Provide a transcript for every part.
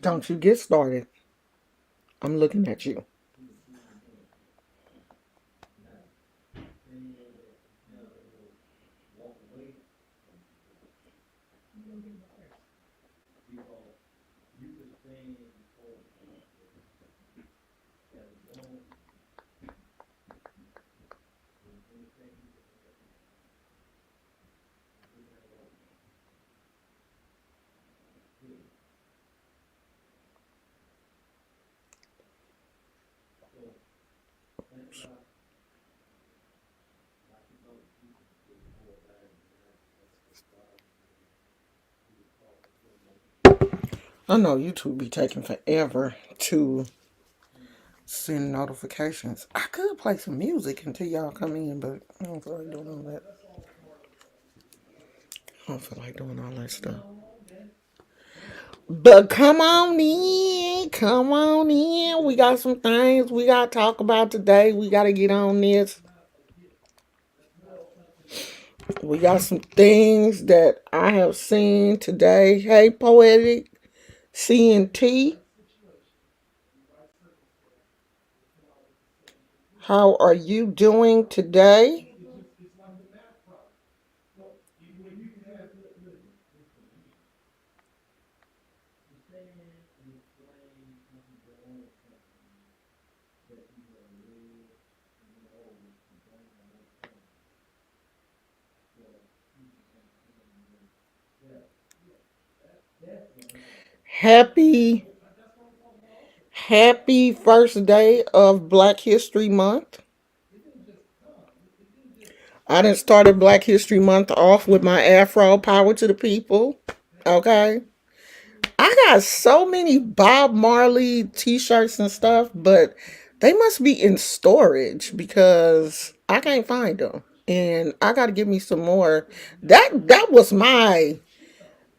Don't you get started. I'm looking at you. I know YouTube be taking forever to send notifications. I could play some music until y'all come in, but I don't feel like doing all that. I don't feel like doing all that stuff. But come on in. Come on in. We got some things we got to talk about today. We got to get on this. We got some things that I have seen today. Hey, Poetic CNT, how are you doing today? Happy, happy first day of Black History Month. I done started Black History Month off with my Afro Power to the People. Okay. I got so many Bob Marley t-shirts and stuff, but they must be in storage because I can't find them. And I got to give me some more. That was my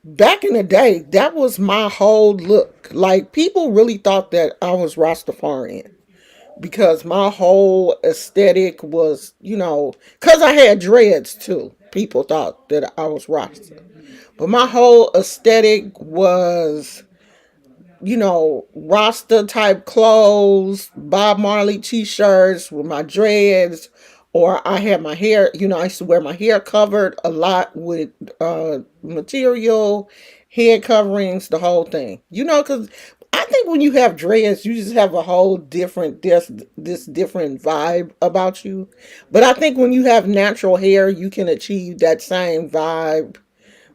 back in the day, that was my whole look. Like people really thought that I was Rastafarian because my whole aesthetic was, cuz I had dreads too. People thought that I was Rasta. But my whole aesthetic was Rasta type clothes, Bob Marley t-shirts with my dreads, or I had my hair, I used to wear my hair covered a lot with material, head coverings, the whole thing. Because I think when you have dreads, you just have a whole different this different vibe about you. But I think when you have natural hair, you can achieve that same vibe.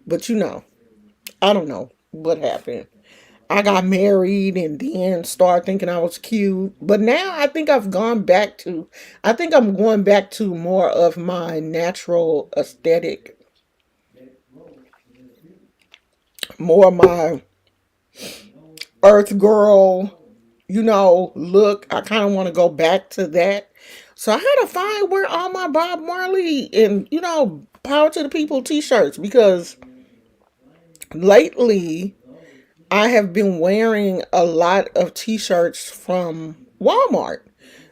But I don't know what happened. I got married and then started thinking I was cute. But now I think I'm going back to more of my natural aesthetic, more my earth girl, look. I kind of want to go back to that. So I had to find where all my Bob Marley and, Power to the People t-shirts because lately I have been wearing a lot of t-shirts from Walmart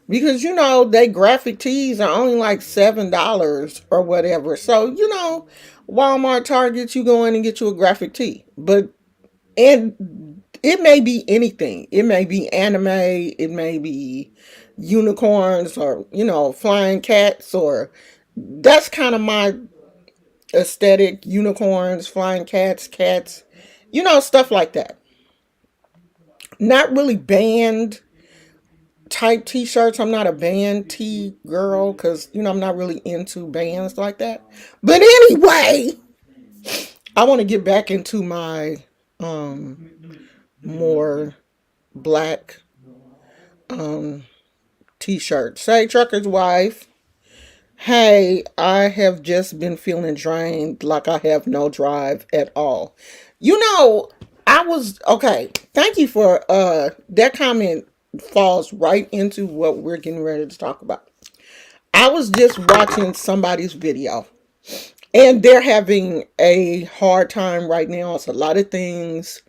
because they graphic tees are only like $7 or whatever. So Walmart, Target, you go in and get you a graphic tee, and it may be anything. It may be anime. It may be unicorns or flying cats or that's kind of my aesthetic. Unicorns, flying cats, stuff like that. Not really band type t-shirts. I'm not a band tee girl because I'm not really into bands like that. But anyway, I want to get back into my um more black um t-shirts. Say trucker's wife. Hey, I have just been feeling drained like I have no drive at all. You know, I was okay. Thank you for that comment falls right into what we're getting ready to talk about. I was just watching somebody's video and they're having a hard time right now. It's a lot of things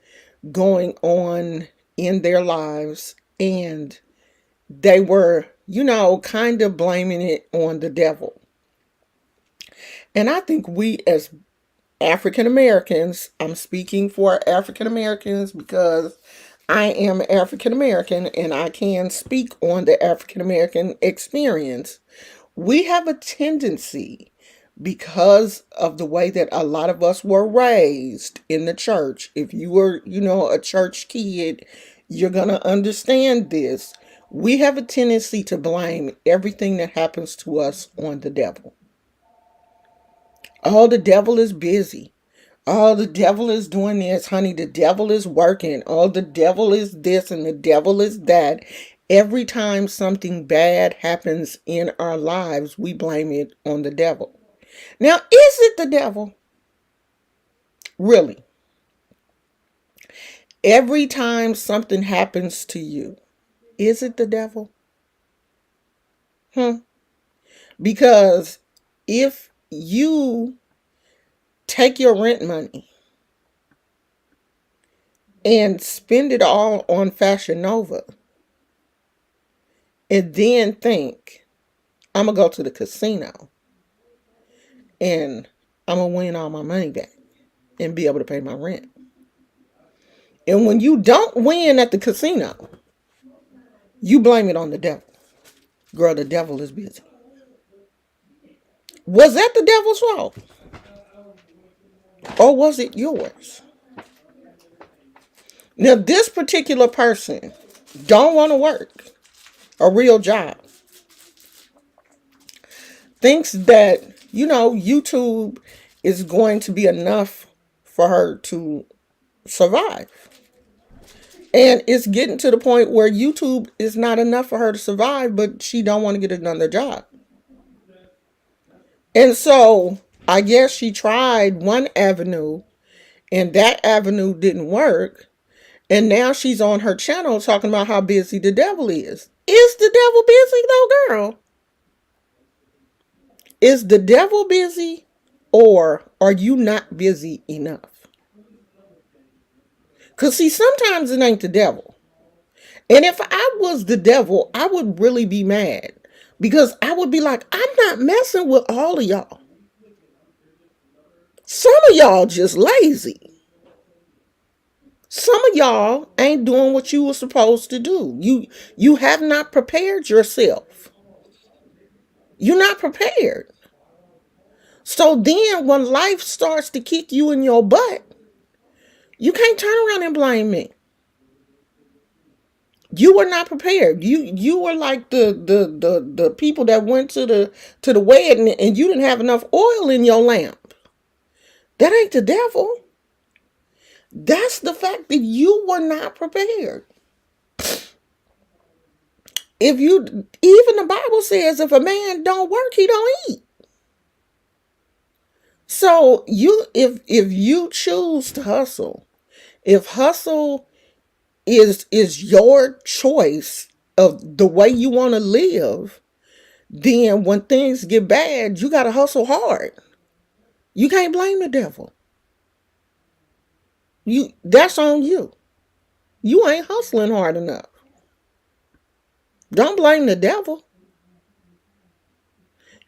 going on in their lives and they were, kind of blaming it on the devil. And I think we as African Americans, I'm speaking for African Americans because I am African American and I can speak on the African American experience. We have a tendency, because of the way that a lot of us were raised in the church. If you were, a church kid, you're going to understand this. We have a tendency to blame everything that happens to us on the devil. Oh, the devil is busy. Oh, the devil is doing this, honey. The devil is working. Oh, the devil is this and the devil is that. Every time something bad happens in our lives, we blame it on the devil. Now, is it the devil? Really? Every time something happens to you, is it the devil? Because if you take your rent money and spend it all on Fashion Nova and then think, I'm going to go to the casino and I'm going to win all my money back and be able to pay my rent. And when you don't win at the casino, you blame it on the devil. Girl, the devil is busy. Was that the devil's fault? Or was it yours? Now, this particular person don't want to work a real job. Thinks that, YouTube is going to be enough for her to survive. And it's getting to the point where YouTube is not enough for her to survive, but she don't want to get another job. And so I guess she tried one avenue and that avenue didn't work. And now she's on her channel talking about how busy the devil is. Is the devil busy though, girl? Is the devil busy, or are you not busy enough? Because see, sometimes it ain't the devil. And if I was the devil, I would really be mad. Because I would be like, I'm not messing with all of y'all. Some of y'all just lazy. Some of y'all ain't doing what you were supposed to do. You have not prepared yourself. You're not prepared. So then when life starts to kick you in your butt, you can't turn around and blame me. You were not prepared. You were like the people that went to the wedding and you didn't have enough oil in your lamp. That ain't the devil. That's the fact that you were not prepared. Even the Bible says if a man don't work, he don't eat. So if you choose to hustle, if hustle is your choice of the way you want to live, then when things get bad, you got to hustle hard. You can't blame the devil. That's on you. You ain't hustling hard enough. Don't blame the devil.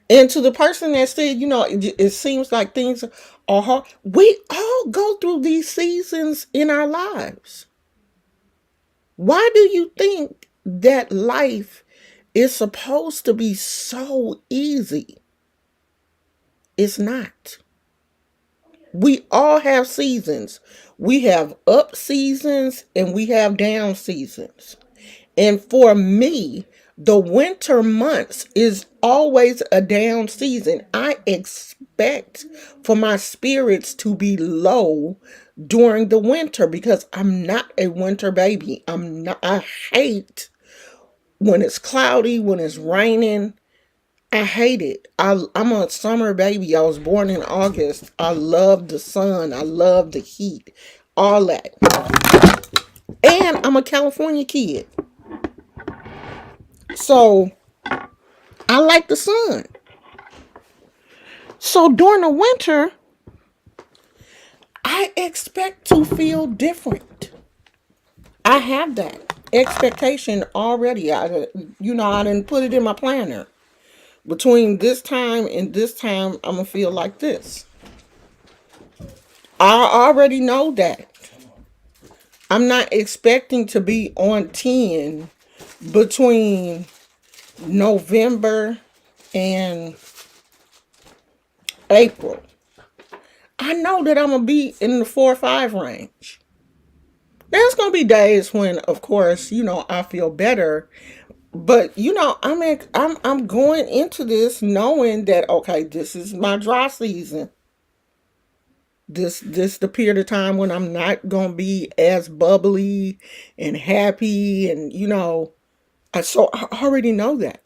And to the person that said, it seems like things are hard. We all go through these seasons in our lives. Why do you think that life is supposed to be so easy? It's not. We all have seasons. We have up seasons and we have down seasons. And for me, the winter months is always a down season. I expect for my spirits to be low during the winter because I'm not a winter baby. I hate when it's cloudy, when it's raining. I hate it. I'm a summer baby. I was born in August. I love the sun. I love the heat. All that. And I'm a California kid. So I like the sun. So during the winter, I expect to feel different. I have that expectation already. I didn't put it in my planner. Between this time and this time, I'm going to feel like this. I already know that. I'm not expecting to be on 10 between November and April. I know that I'm going to be in the 4 or 5 range. There's going to be days when, of course, I feel better. But I'm going into this knowing that, okay, this is my dry season. This the period of time when I'm not gonna be as bubbly and happy, and so I already know that.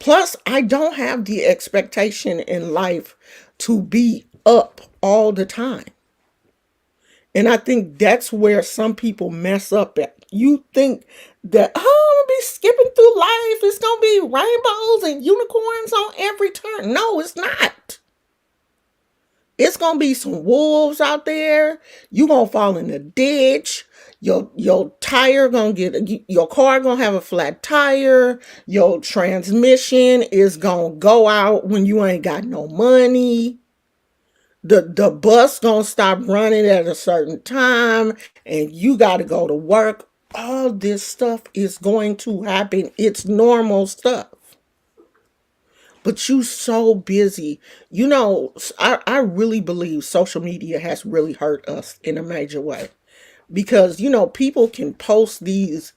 Plus, I don't have the expectation in life to be up all the time. And I think that's where some people mess up at. You think that, oh, I'm gonna be skipping through life. It's gonna be rainbows and unicorns on every turn. No, it's not. It's gonna be some wolves out there. You gonna fall in the ditch. Your tire gonna your car gonna have a flat tire. Your transmission is gonna go out when you ain't got no money. The bus gonna stop running at a certain time, and you gotta go to work. All this stuff is going to happen. It's normal stuff. But you so busy. I really believe social media has really hurt us in a major way. Because, people can post these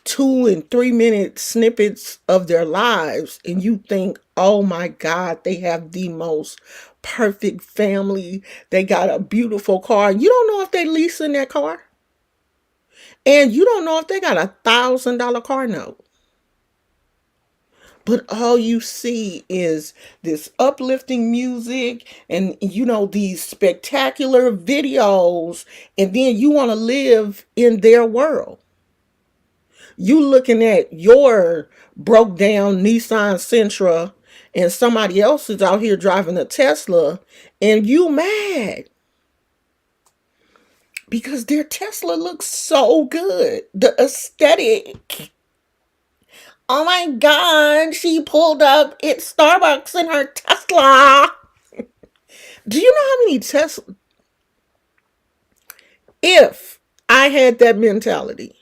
2 and 3 minute snippets of their lives, and you think, oh my God, they have the most perfect family. They got a beautiful car. You don't know if they leasing that car. And you don't know if they got $1,000 car note. But all you see is this uplifting music and, these spectacular videos. And then you want to live in their world. You looking at your broke down Nissan Sentra, and somebody else is out here driving a Tesla, and you mad because their Tesla looks so good. The aesthetic. Oh my God, she pulled up at Starbucks in her Tesla. Do you know how many Tesla? If I had that mentality,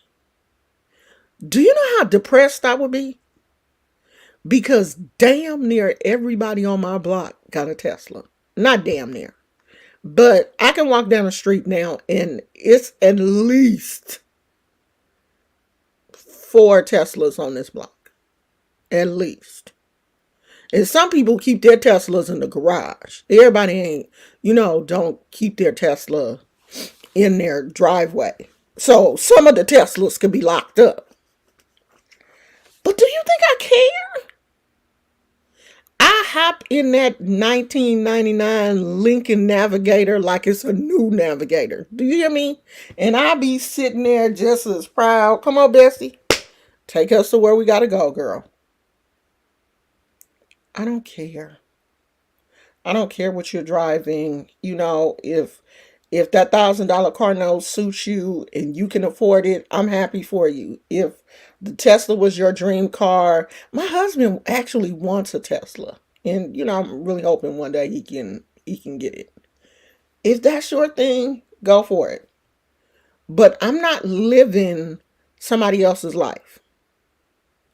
do you know how depressed I would be? Because damn near everybody on my block got a Tesla. Not damn near. But I can walk down the street now and it's at least 4 Teslas on this block. At least. And some people keep their Teslas in the garage. Everybody ain't, don't keep their Tesla in their driveway. So some of the Teslas could be locked up. But do you think I care? I hop in that 1999 Lincoln Navigator like it's a new Navigator. Do you hear me? And I be sitting there just as proud. Come on, Bessie. Take us to where we gotta go, girl. I don't care. I don't care what you're driving. If that $1,000 car note suits you and you can afford it, I'm happy for you. If the Tesla was your dream car, my husband actually wants a Tesla, and I'm really hoping one day he can get it. If that's your thing, go for it. But I'm not living somebody else's life.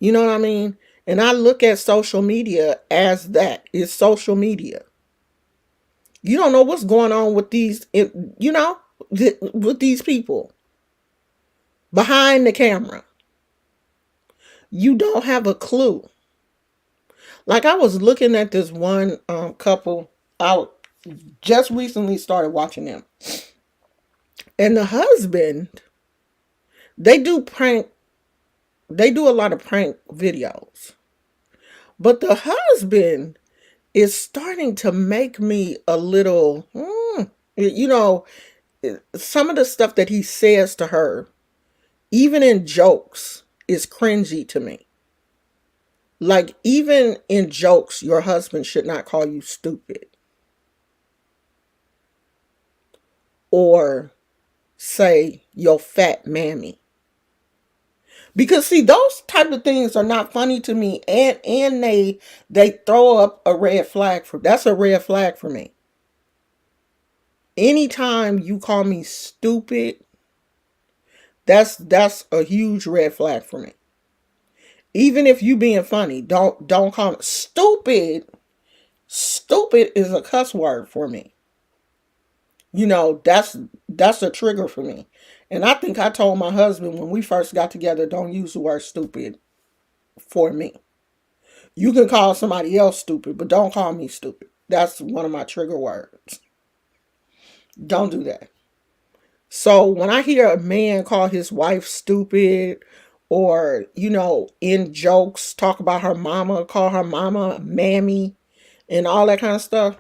You know what I mean? And I look at social media as that. It's social media. You don't know what's going on with with these people behind the camera. You don't have a clue. Like, I was looking at this one couple out, just recently started watching them. And the husband, they do a lot of prank videos. But the husband is starting to make me a little, some of the stuff that he says to her, even in jokes, is cringy to me. Like, even in jokes, your husband should not call you stupid. Or say, yo fat mammy. Because see, those type of things are not funny to me, and they throw up a red flag for that's a red flag for me. Anytime you call me stupid, that's a huge red flag for me. Even if you being funny, don't call me stupid. Stupid is a cuss word for me. That's a trigger for me. And I think I told my husband when we first got together, don't use the word stupid for me. You can call somebody else stupid, but don't call me stupid. That's one of my trigger words. Don't do that. So when I hear a man call his wife stupid, or, in jokes, talk about her mama, call her mama mammy, and all that kind of stuff,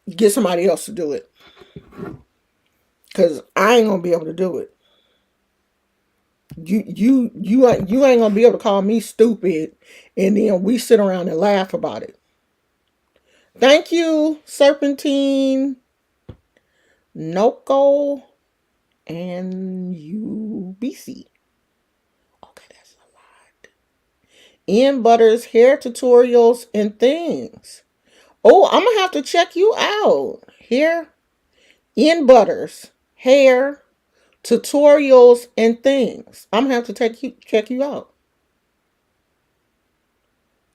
get somebody else to do it. Because I ain't going to be able to do it. You ain't gonna be able to call me stupid, and then we sit around and laugh about it. Thank you, Serpentine, Noko, and UBC. Okay, that's a lot. Ian Butters hair tutorials and things. Oh, I'm gonna have to check you out here. Ian Butters hair tutorials and things. I'm gonna have to check you out.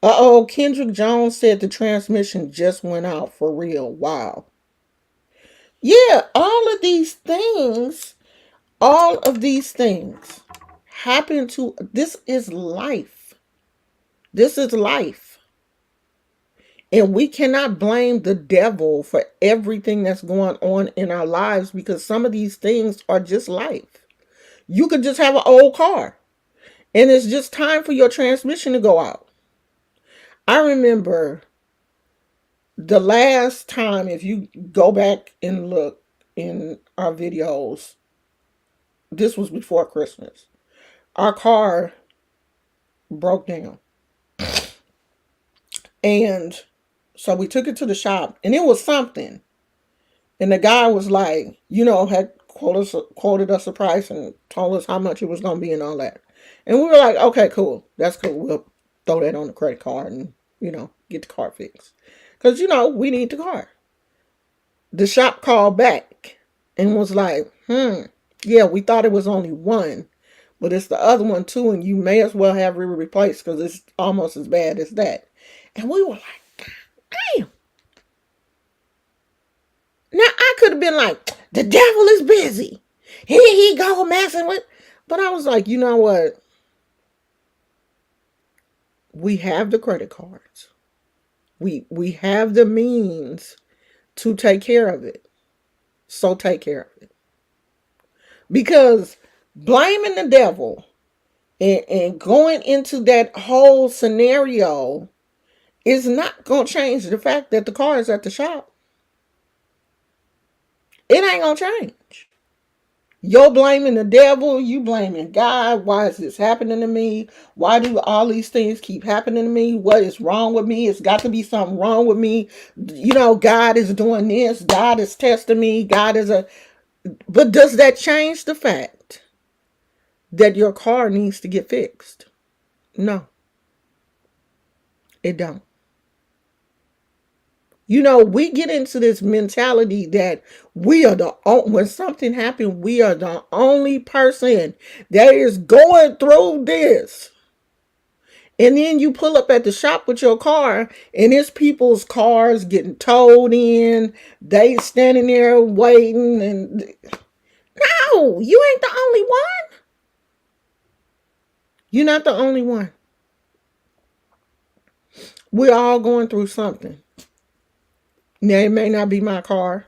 Uh-oh, Kendrick Jones said the transmission just went out for real. Wow. Yeah, all of these things happen to, this is life. This is life. And we cannot blame the devil for everything that's going on in our lives, because some of these things are just life. You could just have an old car and it's just time for your transmission to go out. I remember the last time, if you go back and look in our videos, this was before Christmas. Our car broke down. And so we took it to the shop, and it was something. And the guy was like, had quoted us a price and told us how much it was going to be and all that. And we were like, okay, cool. That's cool. We'll throw that on the credit card and, get the car fixed. Because, we need the car. The shop called back and was like, yeah, we thought it was only one, but it's the other one too, and you may as well have it replaced because it's almost as bad as that. And we were like, damn. Now I could have been like, the devil is busy. Here he go messing with. But I was like, you know what? We have the credit cards. We have the means to take care of it. So take care of it. Because blaming the devil and going into that whole scenario is not going to change the fact that the car is at the shop. It ain't going to change. You're blaming the devil. You blaming God. Why is this happening to me? Why do all these things keep happening to me? What is wrong with me? It's got to be something wrong with me. God is doing this. God is testing me. But does that change the fact that your car needs to get fixed? No, it don't. We get into this mentality that when something happens, we are the only person that is going through this. And then you pull up at the shop with your car, and it's people's cars getting towed in. They standing there waiting, and no, you ain't the only one. You're not the only one. We're all going through something. Now, it may not be my car.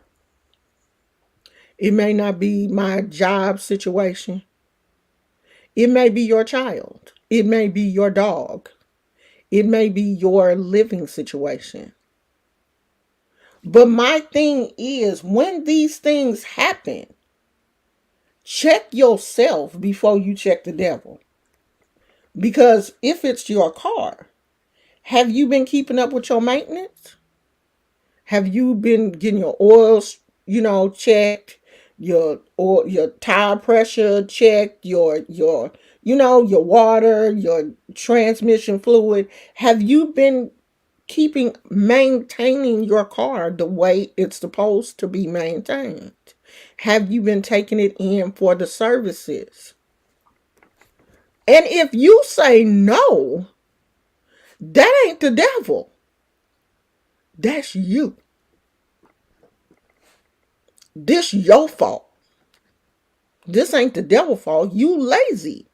It may not be my job situation. It may be your child. It may be your dog. It may be your living situation. But my thing is, when these things happen, check yourself before you check the devil. Because if it's your car, have you been keeping up with your maintenance? Have you been getting your oils, checked? your tire pressure check, your water, your transmission fluid. Have you been maintaining your car the way it's supposed to be maintained? Have you been taking it in for the services? And if you say no, that ain't the devil. That's you. This your fault. This ain't the devil's fault. You lazy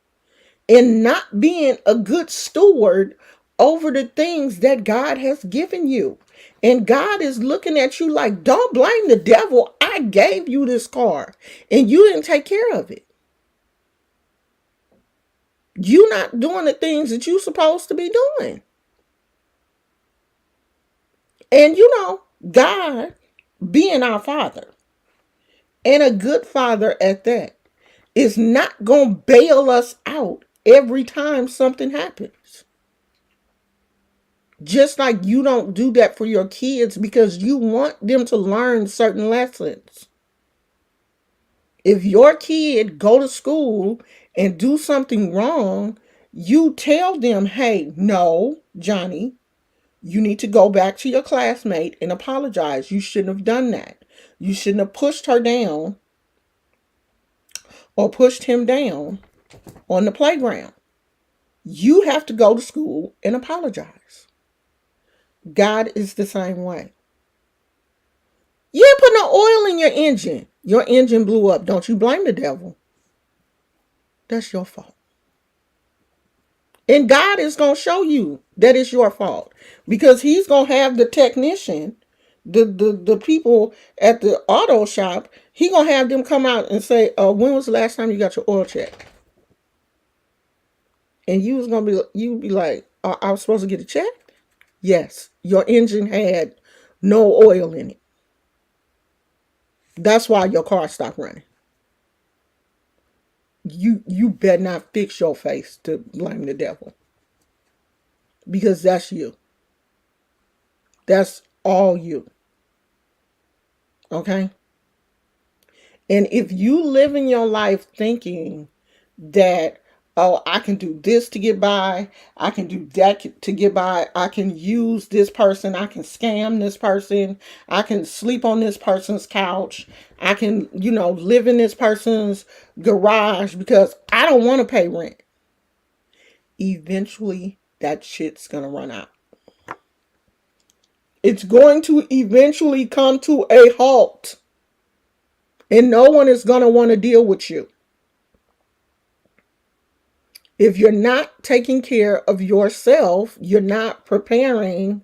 in not being a good steward over the things that God has given you. And God is looking at you like, don't blame the devil. I gave you this car and you didn't take care of it. You not doing the things that you supposed to be doing. And God being our father, and a good father at that, is not going to bail us out every time something happens. Just like you don't do that for your kids because you want them to learn certain lessons. If your kid go to school and do something wrong, you tell them, hey, no, Johnny, you need to go back to your classmate and apologize. You shouldn't have done that. You shouldn't have pushed her down or pushed him down on the playground. You have to go to school and apologize. God is the same way. You ain't put no oil in your engine. Your engine blew up. Don't you blame the devil. That's your fault. And God is going to show you that it's your fault. Because he's going to have the technician, the people at the auto shop, he going to have them come out and say, when was the last time you got your oil checked? And you be like, I was supposed to get a check? Yes, your engine had no oil in it. That's why your car stopped running. You better not fix your face to blame the devil. Because that's you. That's all you. Okay? And if you live in your life thinking that, oh, I can do this to get by, I can do that to get by, I can use this person, I can scam this person, I can sleep on this person's couch, I can, live in this person's garage because I don't want to pay rent. Eventually, that shit's gonna run out. It's going to eventually come to a halt. And no one is going to want to deal with you. If you're not taking care of yourself, you're not preparing.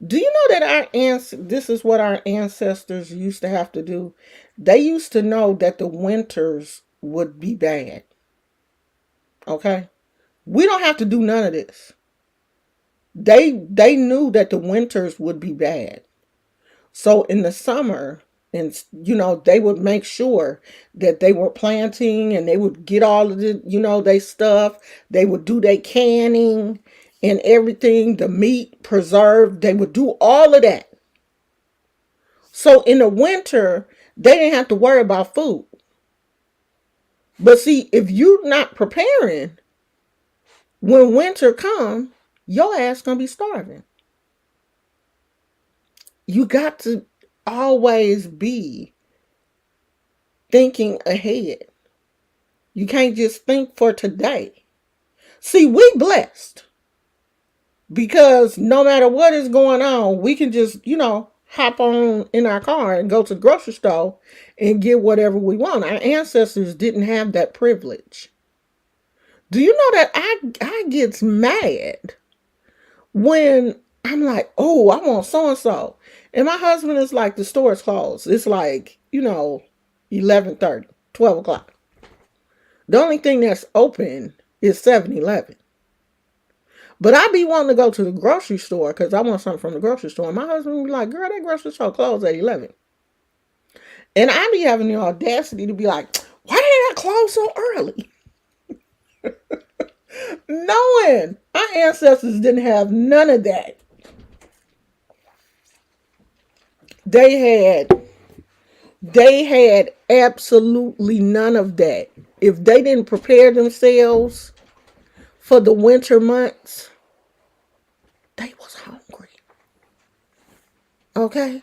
Do you know that this is what our ancestors used to have to do? They used to know that the winters would be bad. Okay? We don't have to do none of this. They knew that the winters would be bad. So in the summer, and they would make sure that they were planting and they would get all of the, they stuff. They would do their canning and everything, the meat preserved. They would do all of that. So in the winter, they didn't have to worry about food. But see, if you're not preparing, when winter comes, your ass gonna be starving. You got to always be thinking ahead. You can't just think for today. See, we blessed because no matter what is going on, we can just, hop on in our car and go to the grocery store and get whatever we want. Our ancestors didn't have that privilege. Do you know that I get mad when I'm like, oh, I want so-and-so. And my husband is like, the store is closed. It's like, 11:30, 12 o'clock. The only thing that's open is 7-Eleven. But I be wanting to go to the grocery store because I want something from the grocery store. And my husband be like, girl, that grocery store closed at 11. And I be having the audacity to be like, why did I close so early? Knowing our ancestors didn't have none of that. They had They had absolutely none of that. If they didn't prepare themselves for the winter months, they was hungry. Okay?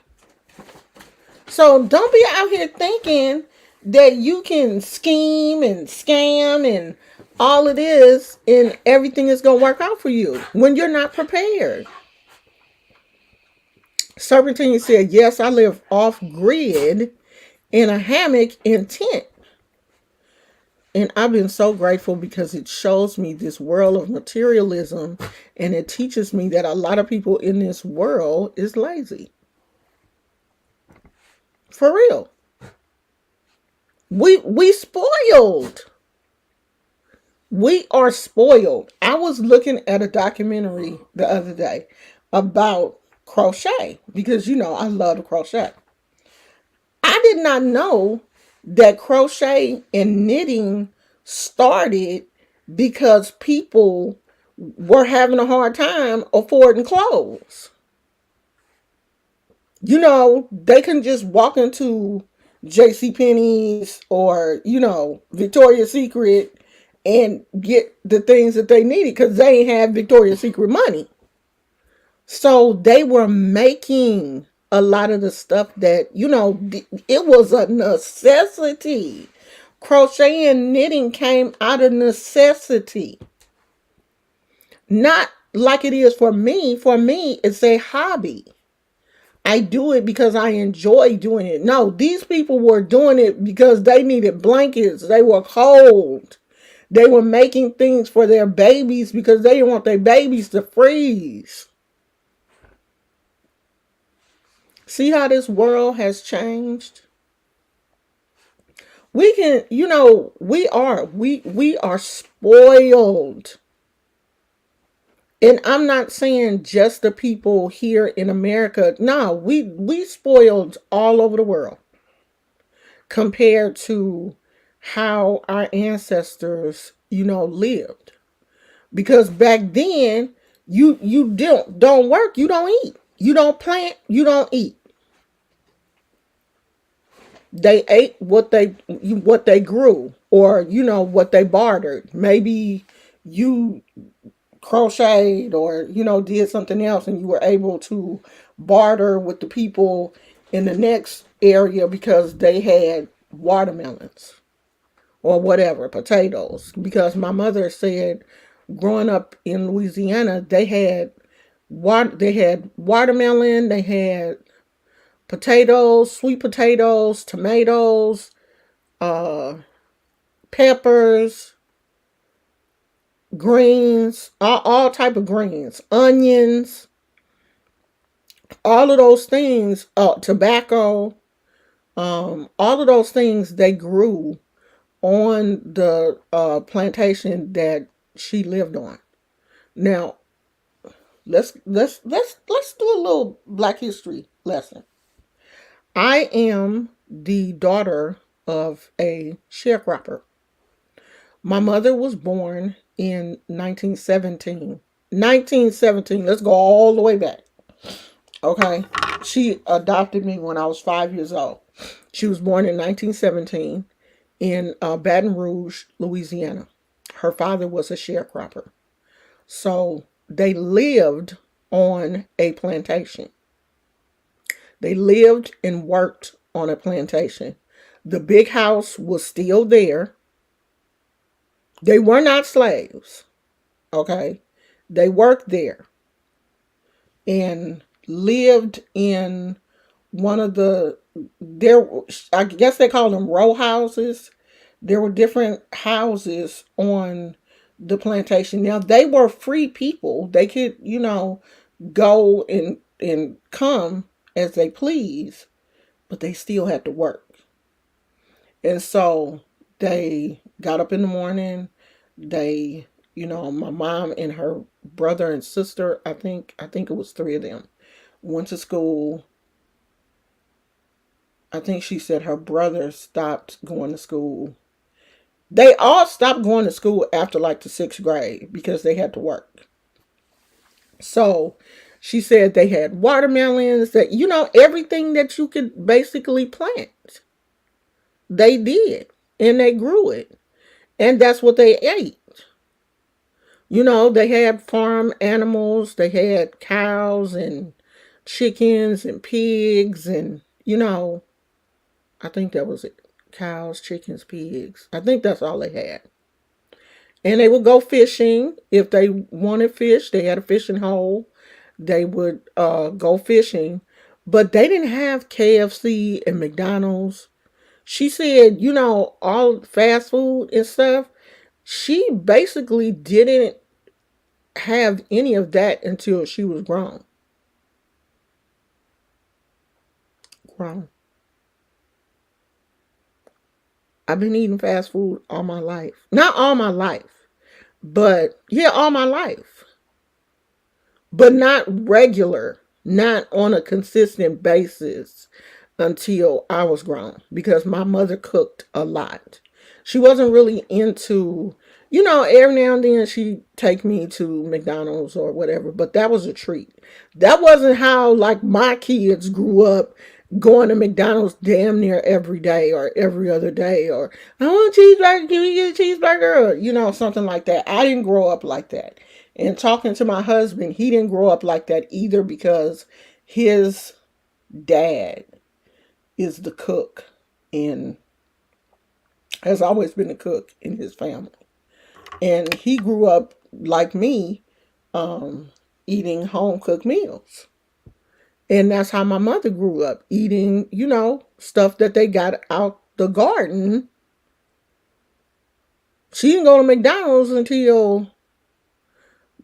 So don't be out here thinking that you can scheme and scam and all it is and everything is going to work out for you when you're not prepared. Serpentine said, yes, I live off grid in a hammock in tent. And I've been so grateful because it shows me this world of materialism and it teaches me that a lot of people in this world is lazy. For real. We spoiled. We are spoiled. I was looking at a documentary the other day about crochet because I love to crochet. I did not know that crochet and knitting started because people were having a hard time affording clothes. They can just walk into J.C. Penney's or, Victoria's Secret and get the things that they needed because they ain't have Victoria's Secret money. So they were making a lot of the stuff that, it was a necessity. Crochet and knitting came out of necessity. Not like it is for me. For me, it's a hobby. I do it because I enjoy doing it. No, these people were doing it because they needed blankets. They were cold. They were making things for their babies because they didn't want their babies to freeze. See how this world has changed? We can, we are spoiled. And I'm not saying just the people here in America. No, we spoiled all over the world compared to how our ancestors, lived. Because back then, you don't work, you don't eat. You don't plant, you don't eat. They ate what they grew or what they bartered. Maybe you crocheted or did something else and you were able to barter with the people in the next area because they had watermelons or whatever, potatoes. Because my mother said growing up in Louisiana, they had watermelon, they had potatoes, sweet potatoes, tomatoes, peppers, greens, all type of greens, onions, all of those things, tobacco, all of those things they grew on the plantation that she lived on. Now, let's do a little Black history lesson. I am the daughter of a sharecropper. My mother was born in 1917. 1917, let's go all the way back. Okay. She adopted me when I was 5 years old. She was born in 1917 in Baton Rouge, Louisiana. Her father was a sharecropper. So they lived on a plantation. They lived and worked on a plantation. The big house was still there. They were not slaves. Okay. They worked there and lived in one of I guess they call them row houses. There were different houses on the plantation. Now they were free people. They could, go and come as they please, but they still had to work. And so they got up in the morning. They, my mom and her brother and sister, I think it was three of them, went to school. I think she said her brother stopped going to school. They all stopped going to school after like the 6th grade because they had to work. So she said they had watermelons, that, everything that you could basically plant. They did. And they grew it. And that's what they ate. They had farm animals, they had cows and chickens and pigs, and, I think that was it. Cows, chickens, pigs. I think that's all they had. And they would go fishing. If they wanted fish, they had a fishing hole. They would go fishing. But they didn't have KFC and McDonald's. She said, all fast food and stuff, she basically didn't have any of that until she was grown. Grown. I've been eating fast food all my life. Not all my life, but yeah, all my life. But not regular, not on a consistent basis until I was grown because my mother cooked a lot. She wasn't really into, every now and then she'd take me to McDonald's or whatever, but that was a treat. That wasn't how, like, my kids grew up going to McDonald's damn near every day or every other day, or I want a cheeseburger, can we get a cheeseburger? Or, something like that. I didn't grow up like that. And talking to my husband, he didn't grow up like that either because his dad is the cook and has always been the cook in his family. And he grew up like me, eating home cooked meals. And that's how my mother grew up, eating, stuff that they got out the garden. She didn't go to McDonald's until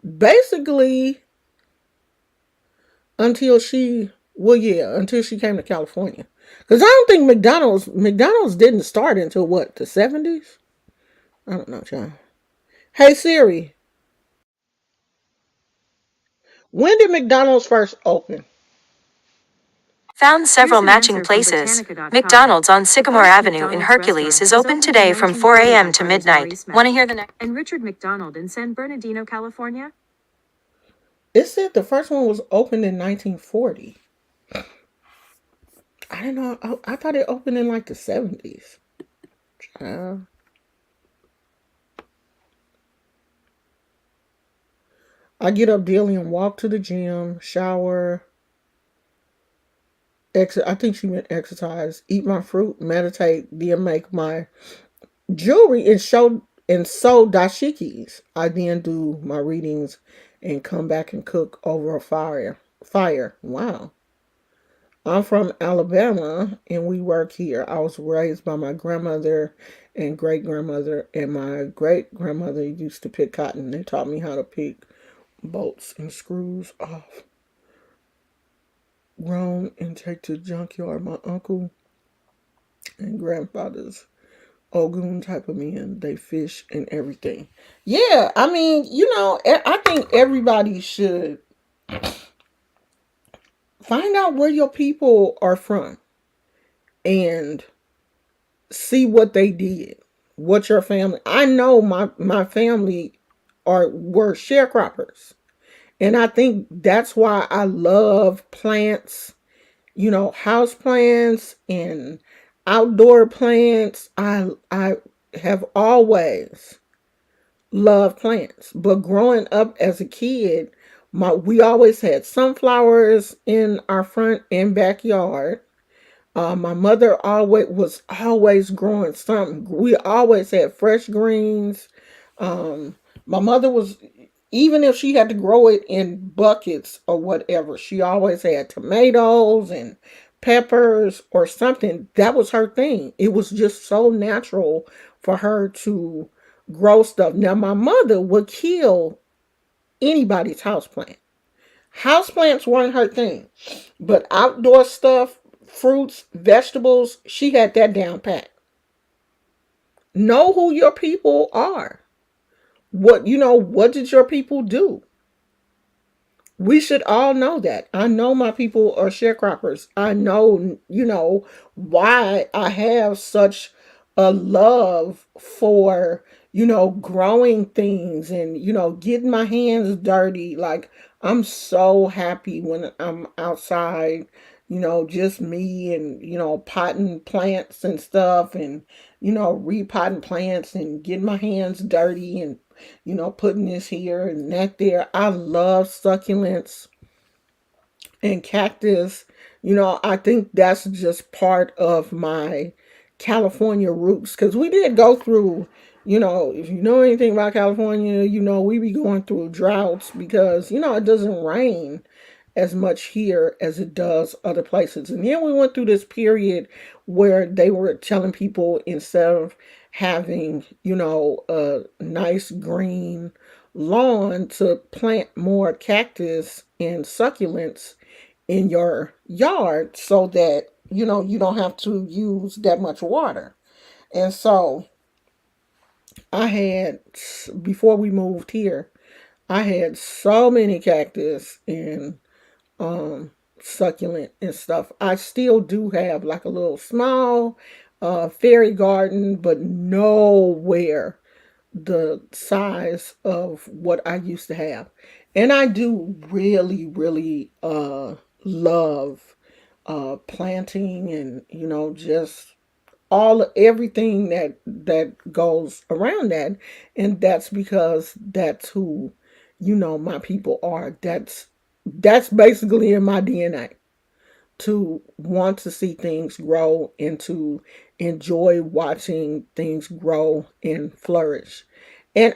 basically until she until she came to California. Because I don't think McDonald's didn't start until what, the 70s? I don't know, John. Hey Siri, when did McDonald's first open? Found several matching places. McDonald's on Sycamore Avenue in Hercules is open today from 4 a.m. to midnight. Want to hear the next? And Richard McDonald in San Bernardino, California? It said the first one was opened in 1940. I didn't know. I thought it opened in like the 70s. I get up daily and walk to the gym, shower, I think she meant exercise, eat my fruit, meditate, then make my jewelry and sew dashikis. I then do my readings and come back and cook over a fire. Wow. I'm from Alabama and we work here. I was raised by my grandmother and great grandmother, and my great grandmother used to pick cotton. They taught me how to pick bolts and screws off grown and take to the junkyard. My uncle and grandfather's Ogun type of men, they fish and everything. Yeah, I mean, I think everybody should find out where your people are from and see what they did. What your family. I know my family were sharecroppers. And I think that's why I love plants, house plants and outdoor plants. I have always loved plants. But growing up as a kid, we always had sunflowers in our front and backyard. My mother always growing something. We always had fresh greens. My mother was, even if she had to grow it in buckets or whatever, she always had tomatoes and peppers or something. That was her thing. It was just so natural for her to grow stuff. Now, my mother would kill anybody's houseplant. Houseplants weren't her thing, but outdoor stuff, fruits, vegetables, she had that down pat. Know who your people are. What did your people do? We should all know that. I know my people are sharecroppers. I know, why I have such a love for, growing things and, getting my hands dirty. Like, I'm so happy when I'm outside, just me and, potting plants and stuff and, repotting plants and getting my hands dirty and, putting this here and that there. I love succulents and cactus. I think that's just part of my California roots because we did go through, if you know anything about California, we be going through droughts because, it doesn't rain as much here as it does other places. And then we went through this period where they were telling people instead of having, a nice green lawn to plant more cactus and succulents in your yard so that, you don't have to use that much water. And so I had, before we moved here, I had so many cactus and succulent and stuff. I still do have like a little small fairy garden, but nowhere the size of what I used to have. And I do really, really love planting and, just everything that goes around that. And that's because that's who, my people are. That's basically in my DNA, to want to see things grow and to enjoy watching things grow and flourish. And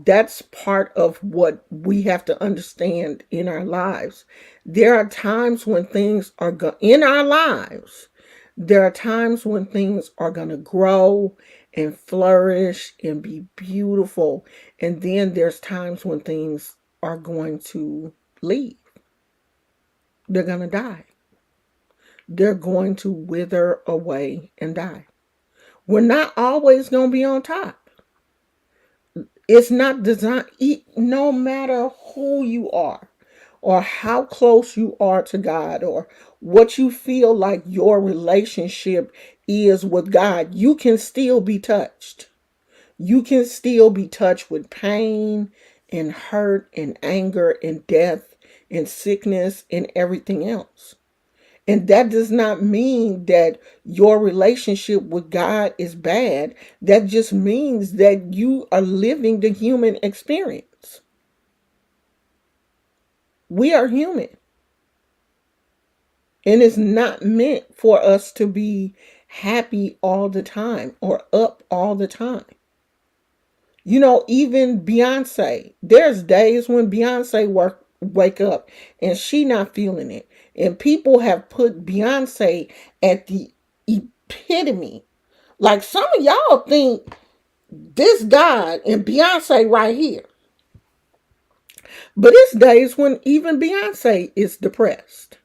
that's part of what we have to understand in our lives. There are times when things are in our lives. There are times when things are going to grow and flourish and be beautiful. And then there's times when things are going to leave. They're going to die. They're going to wither away and die. We're not always going to be on top. It's not designed, no matter who you are or how close you are to God or what you feel like your relationship is with God, you can still be touched. You can still be touched with pain and hurt and anger and death and sickness and everything else. And that does not mean that your relationship with God is bad. That just means that you are living the human experience. We are human. And it's not meant for us to be happy all the time or up all the time. Even Beyonce, there's days when Beyonce wake up and she not feeling it. And people have put Beyonce at the epitome. Like some of y'all think this God and Beyonce right here. But it's days when even Beyonce is depressed.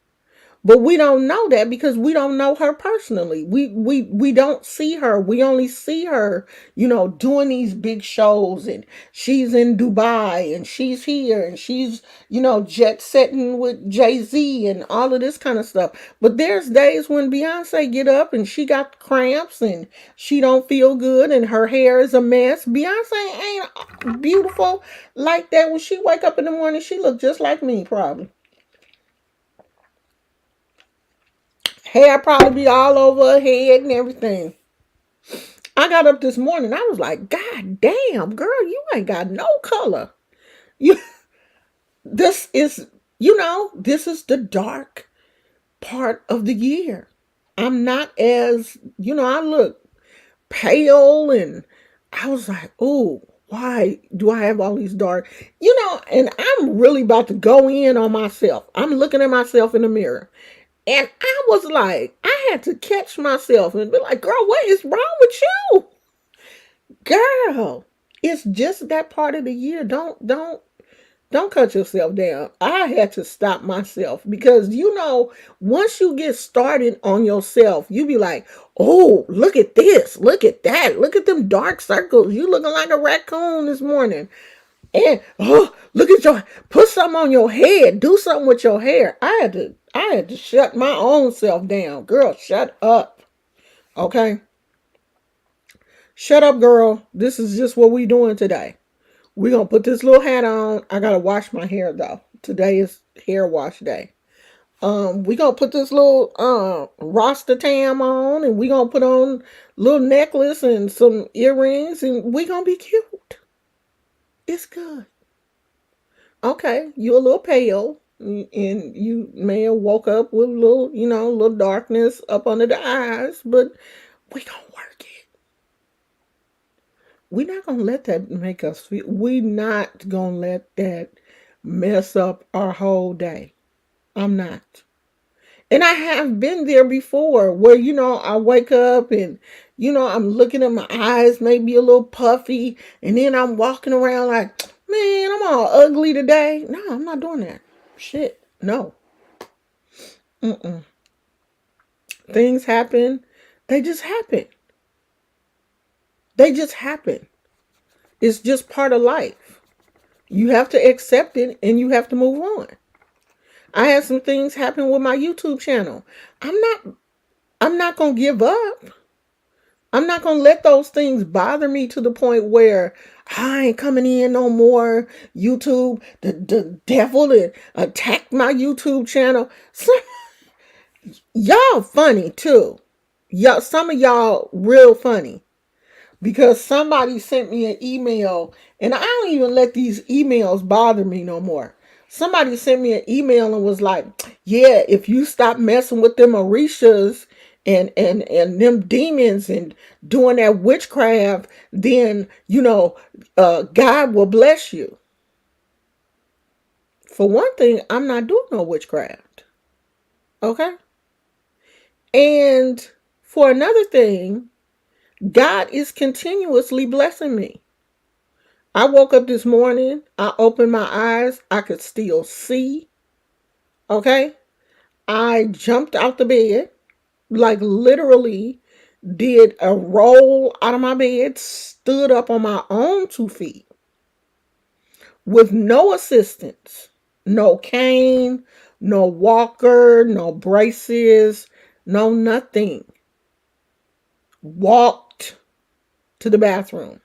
But we don't know that because we don't know her personally. We don't see her. We only see her, doing these big shows and she's in Dubai and she's here and she's, jet setting with Jay-Z and all of this kind of stuff. But there's days when Beyonce get up and she got cramps and she don't feel good and her hair is a mess. Beyonce ain't beautiful like that. When she wake up in the morning, she look just like me probably. Hair probably be all over her head and everything. I got up this morning. I was like, God damn, girl, you ain't got no color. You, this is, this is the dark part of the year. I'm not as, I look pale and I was like, oh, why do I have all these dark, and I'm really about to go in on myself. I'm looking at myself in the mirror. And I was like, I had to catch myself and be like, girl, what is wrong with you? Girl, it's just that part of the year. Don't cut yourself down. I had to stop myself because once you get started on yourself, you be like, oh, look at this, look at that, look at them dark circles. You looking like a raccoon this morning. And look at put something on your head, do something with your hair. I had to shut my own self down. Girl, shut up. Okay? Shut up, girl. This is just what we doing today. We're going to put this little hat on. I got to wash my hair, though. Today is hair wash day. We gonna put this little Rasta tam on, and we gonna put on little necklace and some earrings, and we gonna be cute. It's good. Okay, you a little pale, and you may have woke up with a little, little darkness up under the eyes, but we gonna work it. We not gonna let that make us feel. We not gonna let that mess up our whole day. I'm not. And I have been there before where, I wake up and, I'm looking at my eyes, maybe a little puffy. And then I'm walking around like, man, I'm all ugly today. No, I'm not doing that. Shit. No. Mm-mm. Things happen. They just happen. They just happen. It's just part of life. You have to accept it and you have to move on. I had some things happen with my YouTube channel. I'm not going to give up. I'm not going to let those things bother me to the point where I ain't coming in no more. YouTube, the devil that attacked my YouTube channel. Y'all funny too. Some of y'all real funny. Because somebody sent me an email, and I don't even let these emails bother me no more. Somebody sent me an email and was like, yeah, if you stop messing with them Orishas and them demons and doing that witchcraft, then, God will bless you. For one thing, I'm not doing no witchcraft. Okay? And for another thing, God is continuously blessing me. I woke up this morning, I opened my eyes, I could still see. Okay? I jumped out the bed, like literally did a roll out of my bed, stood up on my own 2 feet with no assistance, no cane, no walker, no braces, no nothing. Walked to the bathroom.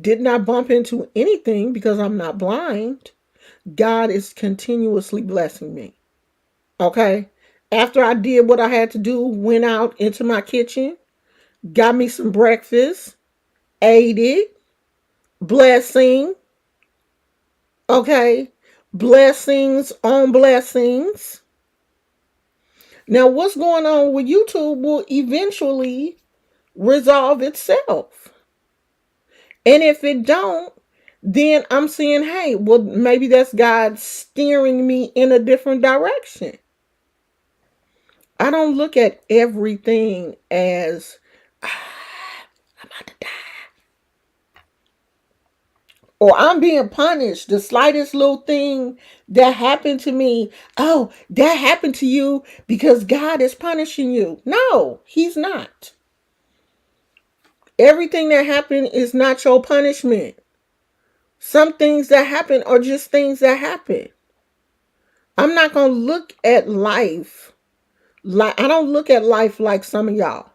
Did not bump into anything because I'm not blind. God is continuously blessing me. Okay? After I did what I had to do, went out into my kitchen, got me some breakfast, ate it, blessing. Okay? Blessings on blessings. Now, what's going on with YouTube will eventually resolve itself. And if it don't, then I'm saying, hey, well, maybe that's God steering me in a different direction. I don't look at everything as, I'm about to die. Or I'm being punished. The slightest little thing that happened to me, oh, that happened to you because God is punishing you. No, He's not. Everything that happened is not your punishment. Some things that happen are just things that happen. I'm not going to look at life like, I don't look at life like some of y'all.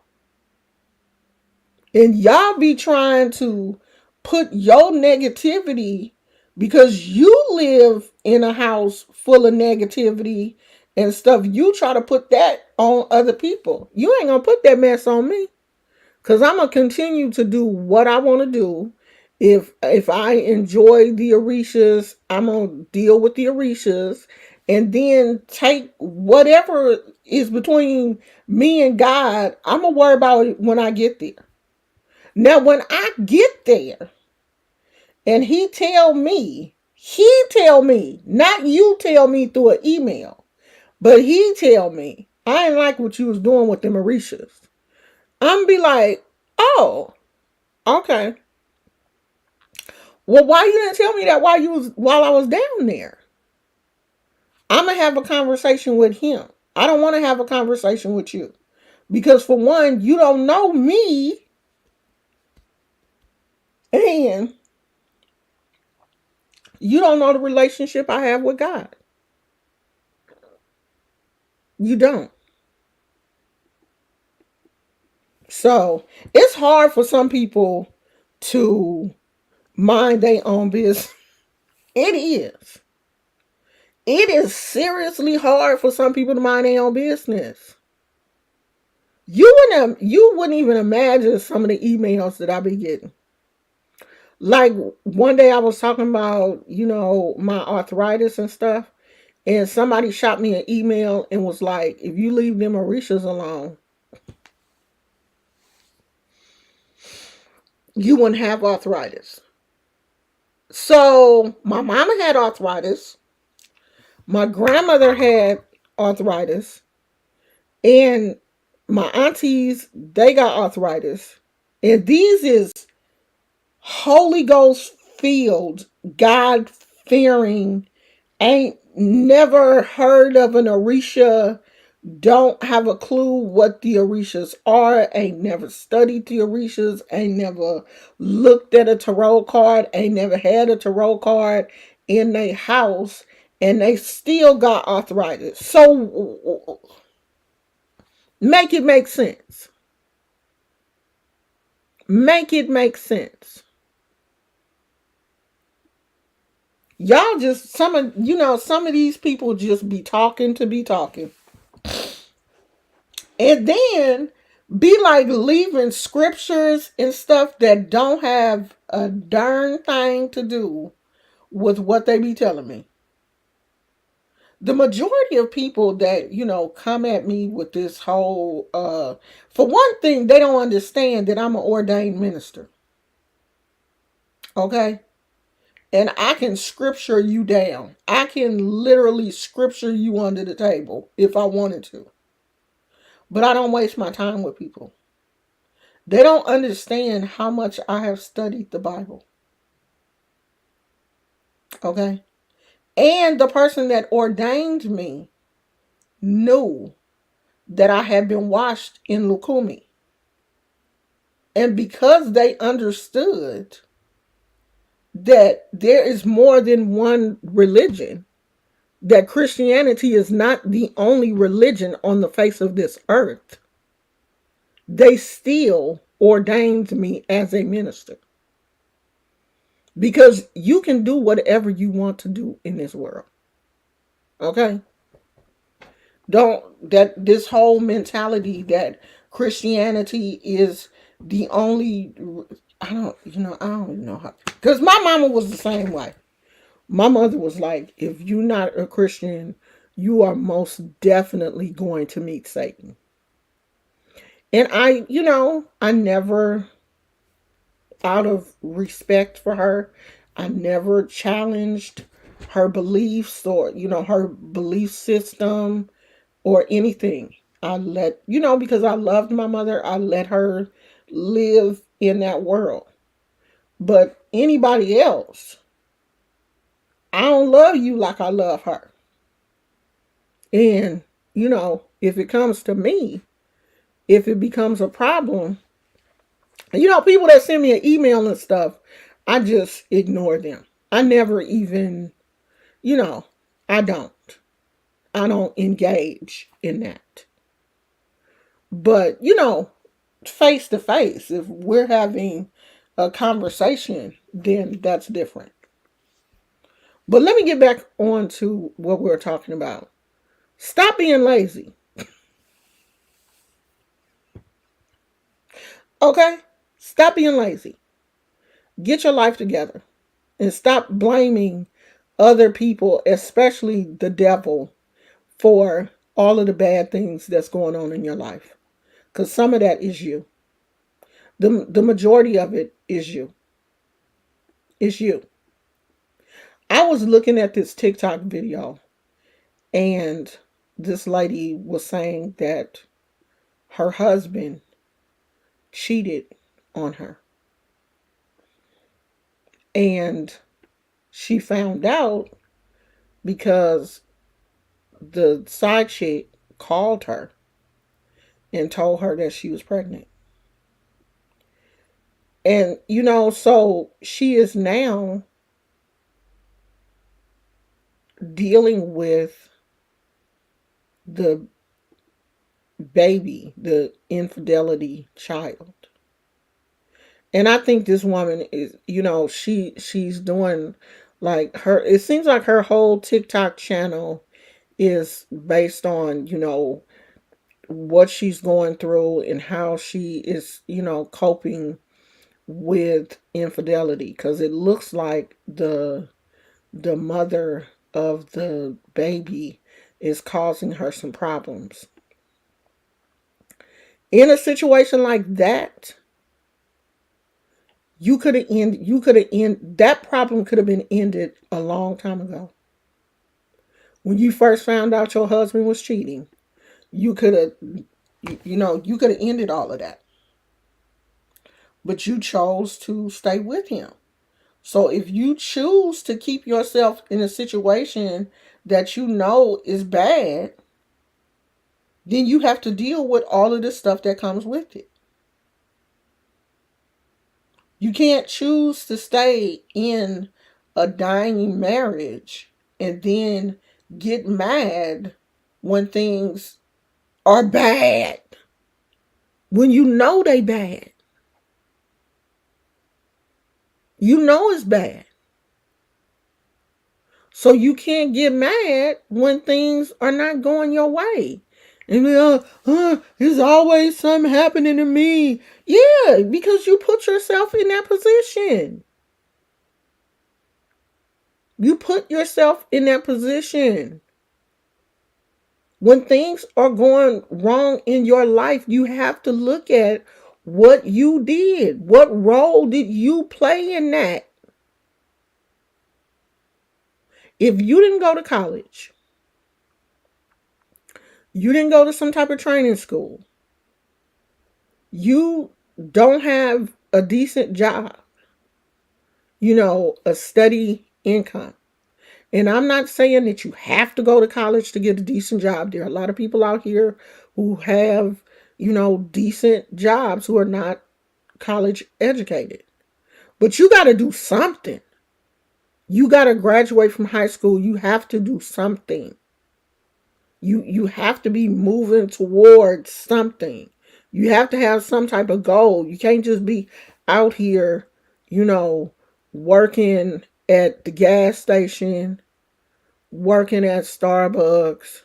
And y'all be trying to put your negativity, because you live in a house full of negativity and stuff, you try to put that on other people. You ain't going to put that mess on me. Because I'm going to continue to do what I want to do. If I enjoy the Orishas, I'm going to deal with the Orishas. And then take whatever is between me and God, I'm going to worry about it when I get there. Now, when I get there, and he tell me, not you tell me through an email, but he tell me, I ain't like what you was doing with the Orishas. I'm be like, oh, okay. Well, why you didn't tell me that while I was down there? I'm gonna have a conversation with him. I don't want to have a conversation with you. Because for one, you don't know me. And you don't know the relationship I have with God. You don't. So it's hard for some people to mind their own business. It is. It is seriously hard for some people to mind their own business. You wouldn't even imagine some of the emails that I be getting. Like one day I was talking about, my arthritis and stuff, and somebody shot me an email and was like, if you leave them Orishas alone, you wouldn't have arthritis. So my mama had arthritis, my grandmother had arthritis, and my aunties, they got arthritis. And these is Holy Ghost filled, God fearing, ain't never heard of an Orisha, don't have a clue what the Orishas are, ain't never studied the Orishas, ain't never looked at a tarot card, ain't never had a tarot card in their house, and they still got arthritis. So make it make sense. Make it make sense. Y'all just some of these people just be talking to be talking. And then be like leaving scriptures and stuff that don't have a darn thing to do with what they be telling me. The majority of people that, come at me with this whole for one thing, they don't understand that I'm an ordained minister. Okay? And I can scripture you down. I can literally scripture you under the table if I wanted to. But I don't waste my time with people. They don't understand how much I have studied the Bible. Okay? And the person that ordained me knew that I had been washed in Lukumi. And because they understood that there is more than one religion, that Christianity is not the only religion on the face of this earth, they still ordained me as a minister. Because you can do whatever you want to do in this world. Okay? This whole mentality that Christianity is the only, I don't even know how, because my mama was the same way. My mother was like, if you're not a Christian, you are most definitely going to meet Satan. And I never, out of respect for her, I never challenged her beliefs or, her belief system or anything. I let, because I loved my mother, I let her live in that world. But anybody else, I don't love you like I love her. And, if it comes to me, if it becomes a problem, people that send me an email and stuff, I just ignore them. I never even, I don't. I don't engage in that. But, face to face, if we're having a conversation, then that's different. But let me get back on to what we're talking about. Stop being lazy. Okay? Stop being lazy. Get your life together. And stop blaming other people, especially the devil, for all of the bad things that's going on in your life. Because some of that is you. The majority of it is you. It's you. I was looking at this TikTok video, and this lady was saying that her husband cheated on her. And she found out because the side chick called her and told her that she was pregnant. And, so she is now dealing with the baby, the infidelity child. And I think this woman is, she's doing Like it seems like her whole TikTok channel is based on, what she's going through and how she is, coping with infidelity, because it looks like the mother of the baby is causing her some problems. In a situation like that, that problem could have been ended a long time ago. When you first found out your husband was cheating, you could have you could have ended all of that. But you chose to stay with him. So if you choose to keep yourself in a situation that you know is bad, then you have to deal with all of the stuff that comes with it. You can't choose to stay in a dying marriage and then get mad when things are bad. When you know they bad. You know it's bad. So you can't get mad when things are not going your way. And there's always something happening to me. Yeah, because you put yourself in that position. You put yourself in that position. When things are going wrong in your life, you have to look at what you did. What role did you play in that? If you didn't go to college, you didn't go to some type of training school, you don't have a decent job, a steady income. And I'm not saying that you have to go to college to get a decent job. There are a lot of people out here who have, decent jobs who are not college educated. But you got to do something. You got to graduate from high school. You have to do something. You have to be moving towards something. You have to have some type of goal. You can't just be out here, working at the gas station, working at Starbucks,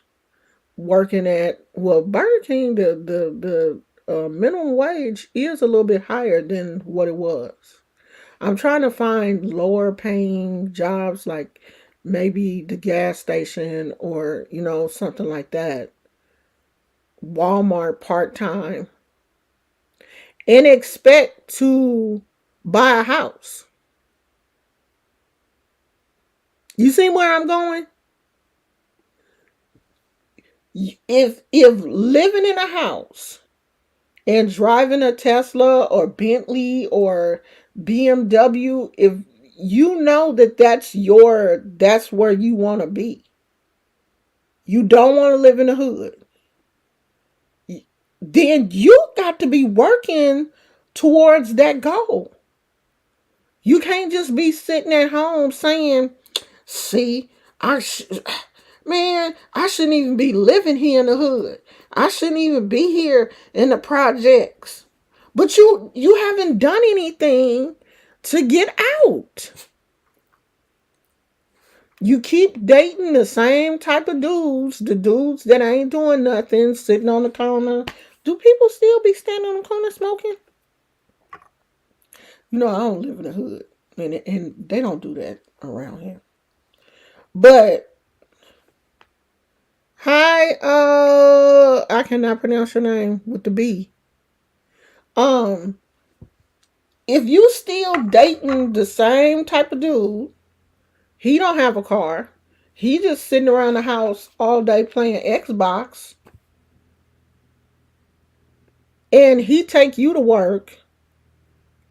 working at Burger King. The minimum wage is a little bit higher than what it was. I'm trying to find lower paying jobs, like maybe the gas station or, something like that. Walmart part-time. And expect to buy a house. You see where I'm going? If living in a house and driving a Tesla or Bentley or BMW, if you know that that's where you want to be. You don't want to live in the hood. Then you got to be working towards that goal. You can't just be sitting at home saying, see, man, I shouldn't even be living here in the hood. I shouldn't even be here in the projects. But you haven't done anything to get out. You keep dating the same type of dudes, the dudes that ain't doing nothing, sitting on the corner. Do people still be standing on the corner smoking? I don't live in the hood, and they don't do that around here. But hi, I cannot pronounce your name with the B. If you still dating the same type of dude, he don't have a car. He just sitting around the house all day playing Xbox. And he take you to work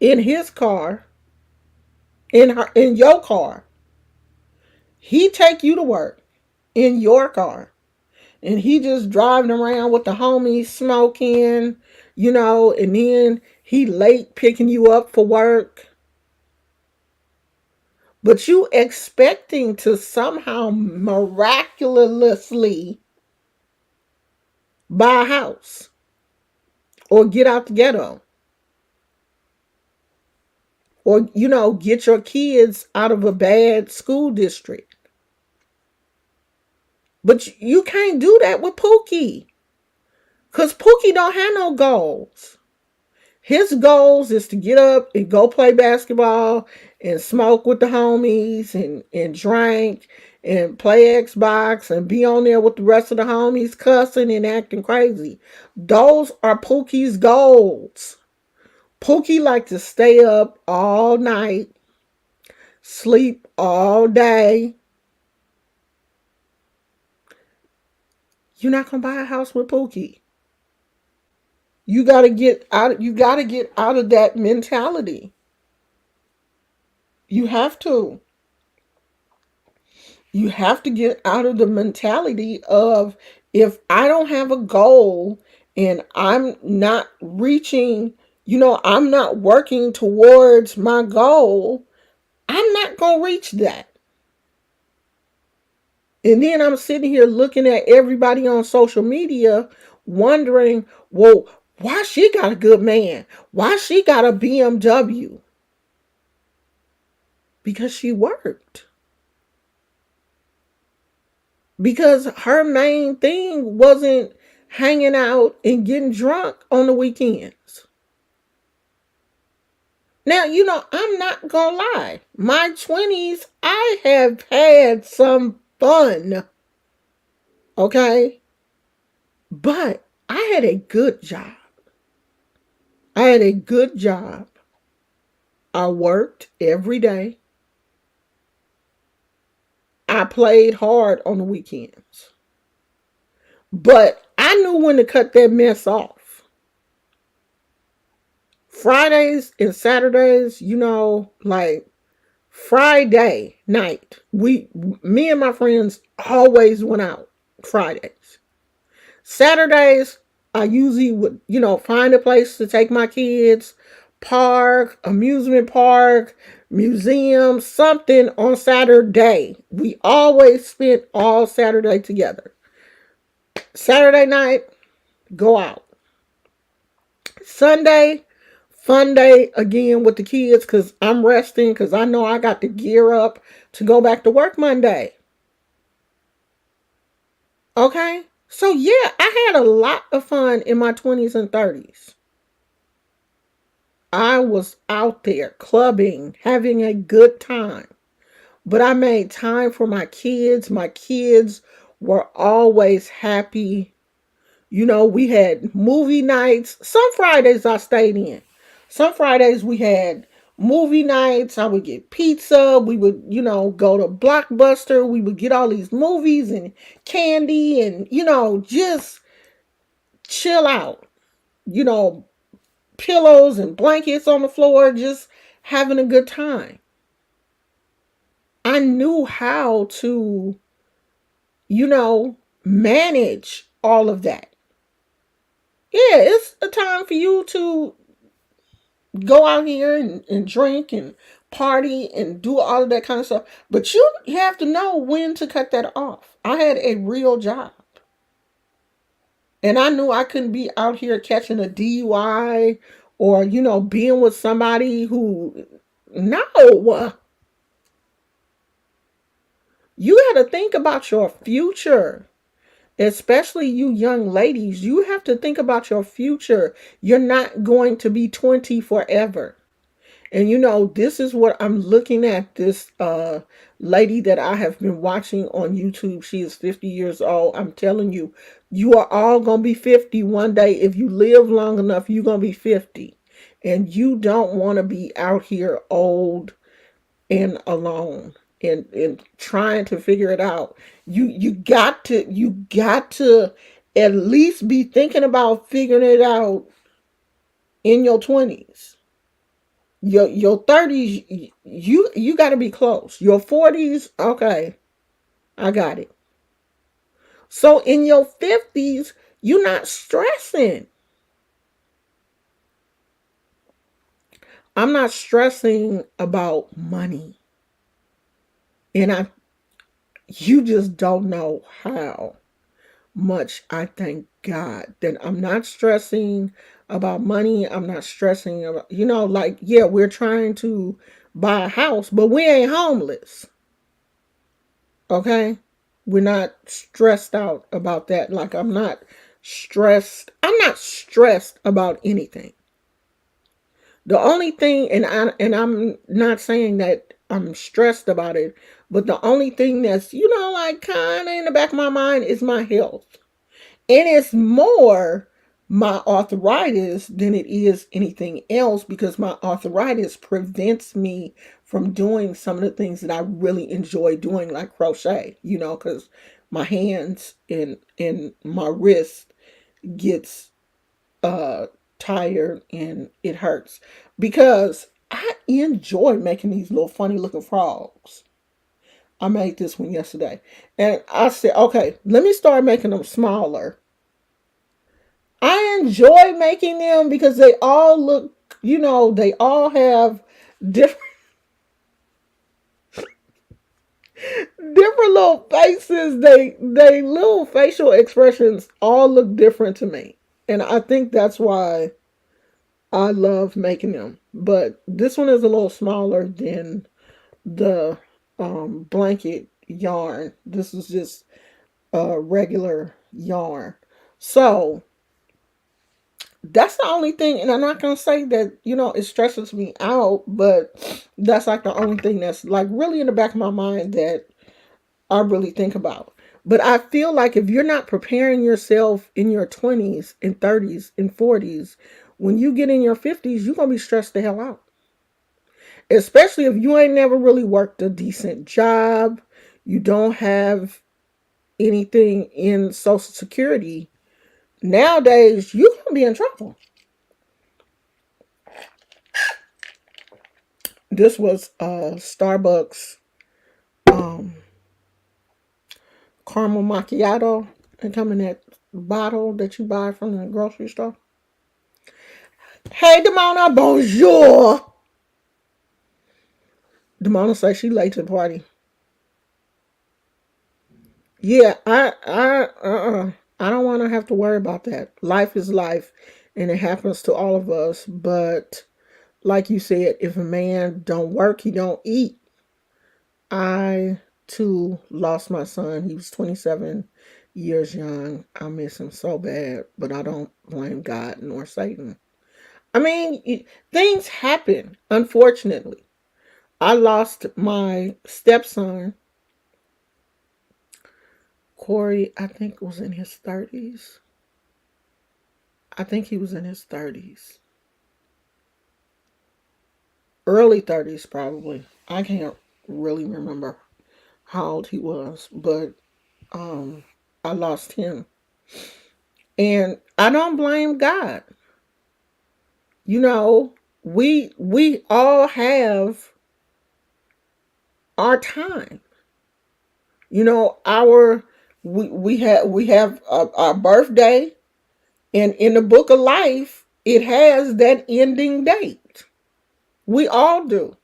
in his car, in your car. He take you to work in your car. And he just driving around with the homies smoking, and then he late picking you up for work. But you expecting to somehow miraculously buy a house or get out the ghetto. or, get your kids out of a bad school district. But you can't do that with Pookie. Because Pookie don't have no goals. His goals is to get up and go play basketball and smoke with the homies and drink and play Xbox and be on there with the rest of the homies cussing and acting crazy. Those are Pookie's goals. Pookie like to stay up all night, sleep all day. You're not gonna buy a house with Pookie. You gotta get out. You gotta get out of that mentality. You have to. You have to get out of the mentality of, if I don't have a goal and I'm not reaching, I'm not working towards my goal, I'm not gonna reach that. And then I'm sitting here looking at everybody on social media wondering, well, why she got a good man? Why she got a BMW? Because she worked. Because her main thing wasn't hanging out and getting drunk on the weekends. Now, I'm not gonna lie. My 20s, I have had some fun. Okay? But I had a good job. I had a good job. I worked every day. I played hard on the weekends. But I knew when to cut that mess off. Fridays and Saturdays, like Friday night, me and my friends always went out Fridays. Saturdays, I usually would, find a place to take my kids, park, amusement park, museum, something on Saturday. We always spent all Saturday together. Saturday night, go out. Sunday, fun day again with the kids because I'm resting because I know I got to gear up to go back to work Monday. Okay? So yeah, I had a lot of fun in my 20s and 30s. I was out there clubbing, having a good time. But I made time for my kids. My kids were always happy. We had movie nights. Some Fridays I stayed in. Some Fridays we had movie nights. I would get pizza. We would, go to Blockbuster. We would get all these movies and candy and, just chill out. Pillows and blankets on the floor, just having a good time. I knew how to, manage all of that. Yeah, it's a time for you to go out here and drink and party and do all of that kind of stuff. But you have to know when to cut that off. I had a real job. And I knew I couldn't be out here catching a DUI or, being with somebody who, no. You got to think about your future. Especially you young ladies, you have to think about your future. You're not going to be 20 forever. And this is what I'm looking at, this lady that I have been watching on YouTube. She is 50 years old. I'm telling you, you are all going to be 50 one day. If you live long enough, you're going to be 50. And you don't want to be out here old and alone and trying to figure it out. You got to at least be thinking about figuring it out in your 20s. Your 30s, you got to be close. Your 40s, okay, I got it. So in your 50s, you're not stressing. I'm not stressing about money. And you just don't know how much I thank God that I'm not stressing about money. I'm not stressing about, like, yeah, we're trying to buy a house, but we ain't homeless. Okay? We're not stressed out about that. Like, I'm not stressed. I'm not stressed about anything. The only thing, and I'm not saying that I'm stressed about it, but the only thing that's, like kind of in the back of my mind is my health. And it's more my arthritis than it is anything else, because my arthritis prevents me from doing some of the things that I really enjoy doing, like crochet, because my hands and my wrist gets uh tired and it hurts, because I enjoy making these little funny looking frogs. I made this one yesterday, and I said, okay, let me start making them smaller. I enjoy making them because they all look, they all have different different little faces. They little facial expressions all look different to me. And I think that's why I love making them. But this one is a little smaller than the blanket yarn. This is just a regular yarn. So that's the only thing, and I'm not gonna say that it stresses me out, but that's like the only thing that's like really in the back of my mind that I really think about. But I feel like if you're not preparing yourself in your 20s and 30s and 40s, when you get in your 50s, you're gonna be stressed the hell out. Especially if you ain't never really worked a decent job, you don't have anything in Social Security. Nowadays, you're gonna be in trouble. This was Starbucks um, caramel macchiato. It come in that bottle that you buy from the grocery store. Hey, Demona, bonjour. Demona says she late to the party. Yeah, I don't want to have to worry about that. Life is life, and it happens to all of us. But like you said, if a man don't work, he don't eat. I too lost my son. He was 27 years young. I miss him so bad, but I don't blame God nor Satan. I mean, things happen, unfortunately. I lost my stepson, Corey, I think was in his 30s. I think he was in his 30s. Early 30s, probably. I can't really remember how old he was, but um, I lost him. And I don't blame God. You know, we all have our time. Our we have our birthday, and in the book of life, it has that ending date. We all do.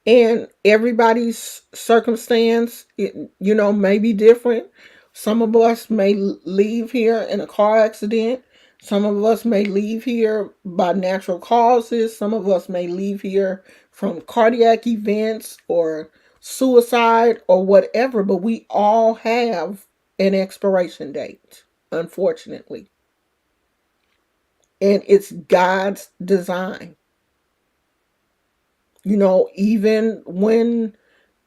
And everybody's circumstance, may be different. Some of us may leave here in a car accident. Some of us may leave here by natural causes. Some of us may leave here from cardiac events or suicide or whatever. But we all have an expiration date, unfortunately. And it's God's design. Even when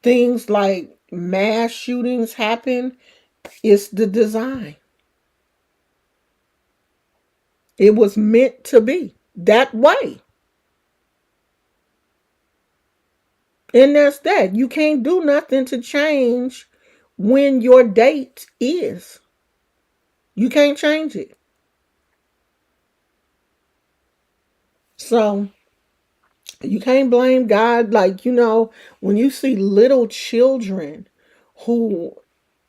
things like mass shootings happen, it's the design. It was meant to be that way. And that's that. You can't do nothing to change when your date is. You can't change it. So you can't blame God. Like, when you see little children who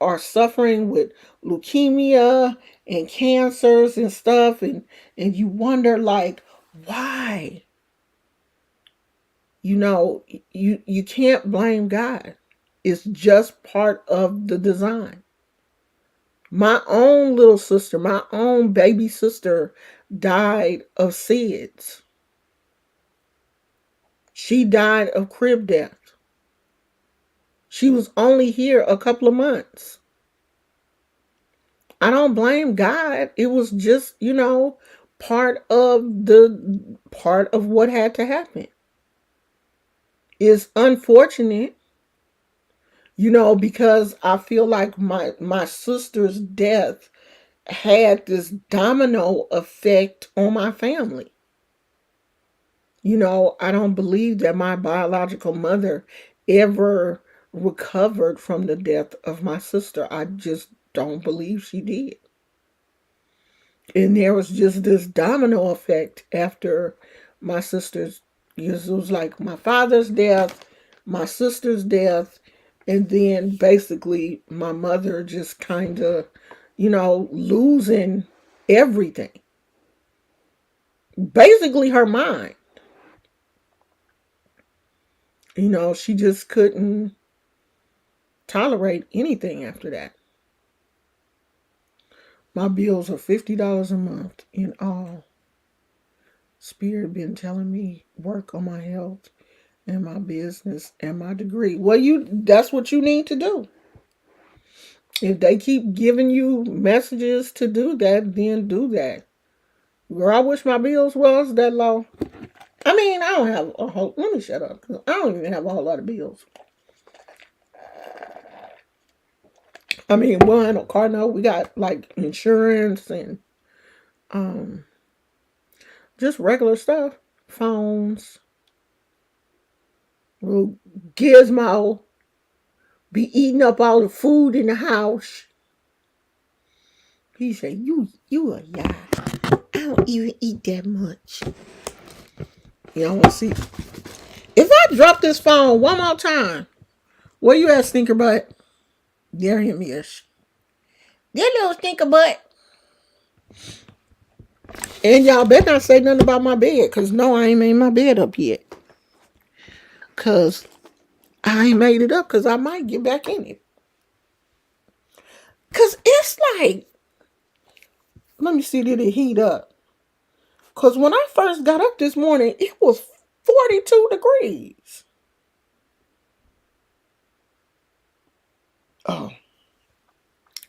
are suffering with leukemia and cancers and stuff, and you wonder, like, why? You can't blame God. It's just part of the design. My own little sister, my own baby sister, died of SIDS. She died of crib death. She was only here a couple of months. I don't blame God. It was just, part of what had to happen. It's unfortunate, because I feel like my sister's death had this domino effect on my family. I don't believe that my biological mother ever recovered from the death of my sister. I just don't believe she did. And there was just this domino effect after my sister's, it was like my father's death, my sister's death, and then basically my mother just kind of, losing everything. Basically her mind. She just couldn't tolerate anything after that. My bills are $50 a month in all. Spirit been telling me work on my health and my business and my degree. Well, that's what you need to do. If they keep giving you messages to do that, then do that. Girl, I wish my bills was that low. I mean, I don't have a whole, let me shut up, because I don't even have a whole lot of bills. I mean, one, a car note, we got like insurance and just regular stuff. Phones. Little Gizmo be eating up all the food in the house. He said, you a lie. I don't even eat that much. You want to see? If I drop this phone one more time, where you at, stinker butt? There him is. That little stinker butt. And y'all better not say nothing about my bed, because no, I ain't made my bed up yet. Because I ain't made it up, because I might get back in it. Because it's like, let me see, did it heat up? Because when I first got up this morning, it was 42 degrees. Oh,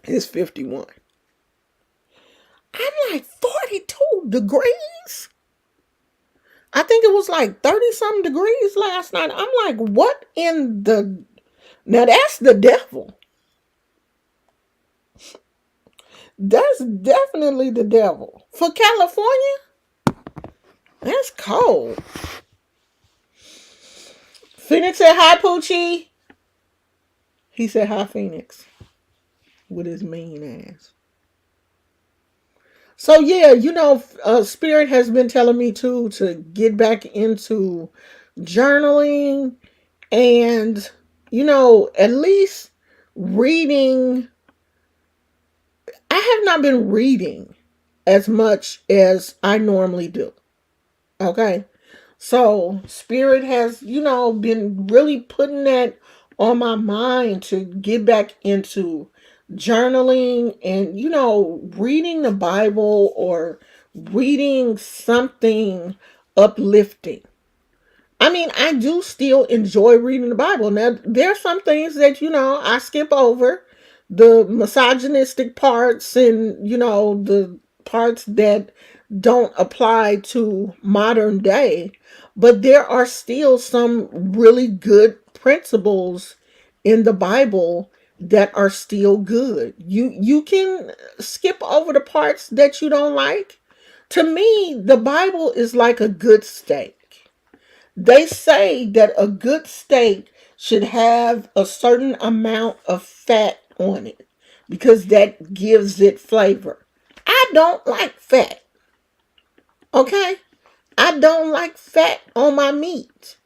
it's 51. I'm like, 42 degrees? I think it was like 30-something degrees last night. I'm like, what in the... Now, that's the devil. That's definitely the devil. For California, that's cold. Phoenix said, hi, Poochie. He said, hi, Phoenix. With his mean ass. So, yeah, Spirit has been telling me, too, to get back into journaling and, at least reading. I have not been reading as much as I normally do. Okay? So, Spirit has, been really putting that on my mind to get back into journaling and, reading the Bible or reading something uplifting. I mean, I do still enjoy reading the Bible. Now, there are some things that, I skip over. The misogynistic parts and, the parts that don't apply to modern day. But there are still some really good principles in the Bible that are still good. You can skip over the parts that you don't like. To me, the Bible is like a good steak. They say that a good steak should have a certain amount of fat on it because that gives it flavor. I don't like fat. Okay? I don't like fat on my meat.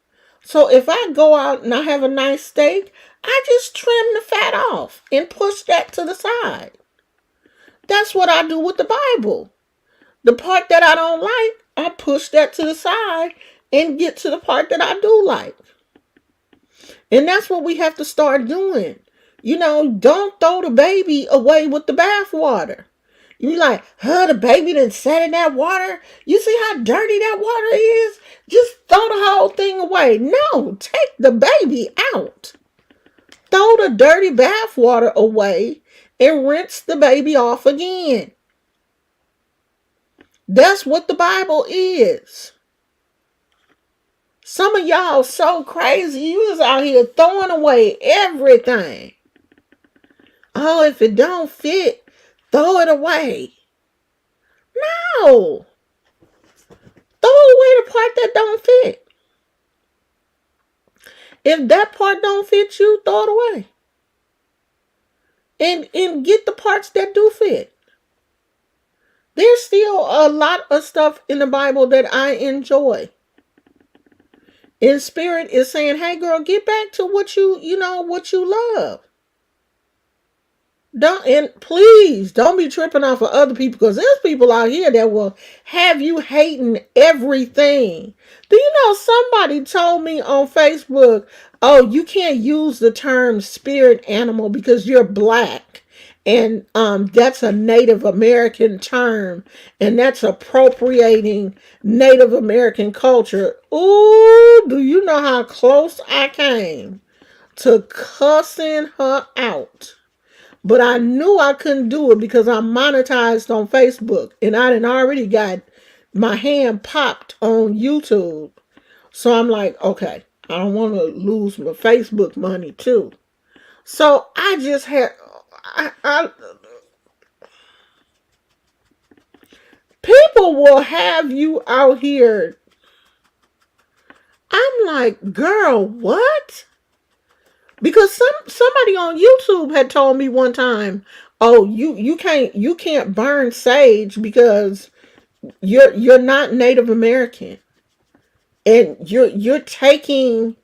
So if I go out and I have a nice steak, I just trim the fat off and push that to the side. That's what I do with the Bible. The part that I don't like, I push that to the side and get to the part that I do like. And that's what we have to start doing. Don't throw the baby away with the bathwater. You be like, huh, the baby done sat in that water. You see how dirty that water is? Just throw the whole thing away. No, take the baby out. Throw the dirty bath water away and rinse the baby off again. That's what the Bible is. Some of y'all so crazy. You was out here throwing away everything. Oh, if it don't fit, throw it away. No. Throw away the part that don't fit. If that part don't fit you, throw it away. And get the parts that do fit. There's still a lot of stuff in the Bible that I enjoy. And Spirit is saying, hey girl, get back to what what you love. Please don't be tripping off of other people, because there's people out here that will have you hating everything. Do you know somebody told me on Facebook, oh, you can't use the term spirit animal because you're black. And that's a Native American term, and that's appropriating Native American culture. Ooh, do you know how close I came to cussing her out? But I knew I couldn't do it because I'm monetized on Facebook, and I done already got my hand popped on YouTube. So I'm like, okay, I don't want to lose my Facebook money too. So I just had, people will have you out here. I'm like, girl, what? Because somebody on YouTube had told me one time, oh, you can't burn sage because you're not Native American. And you're taking,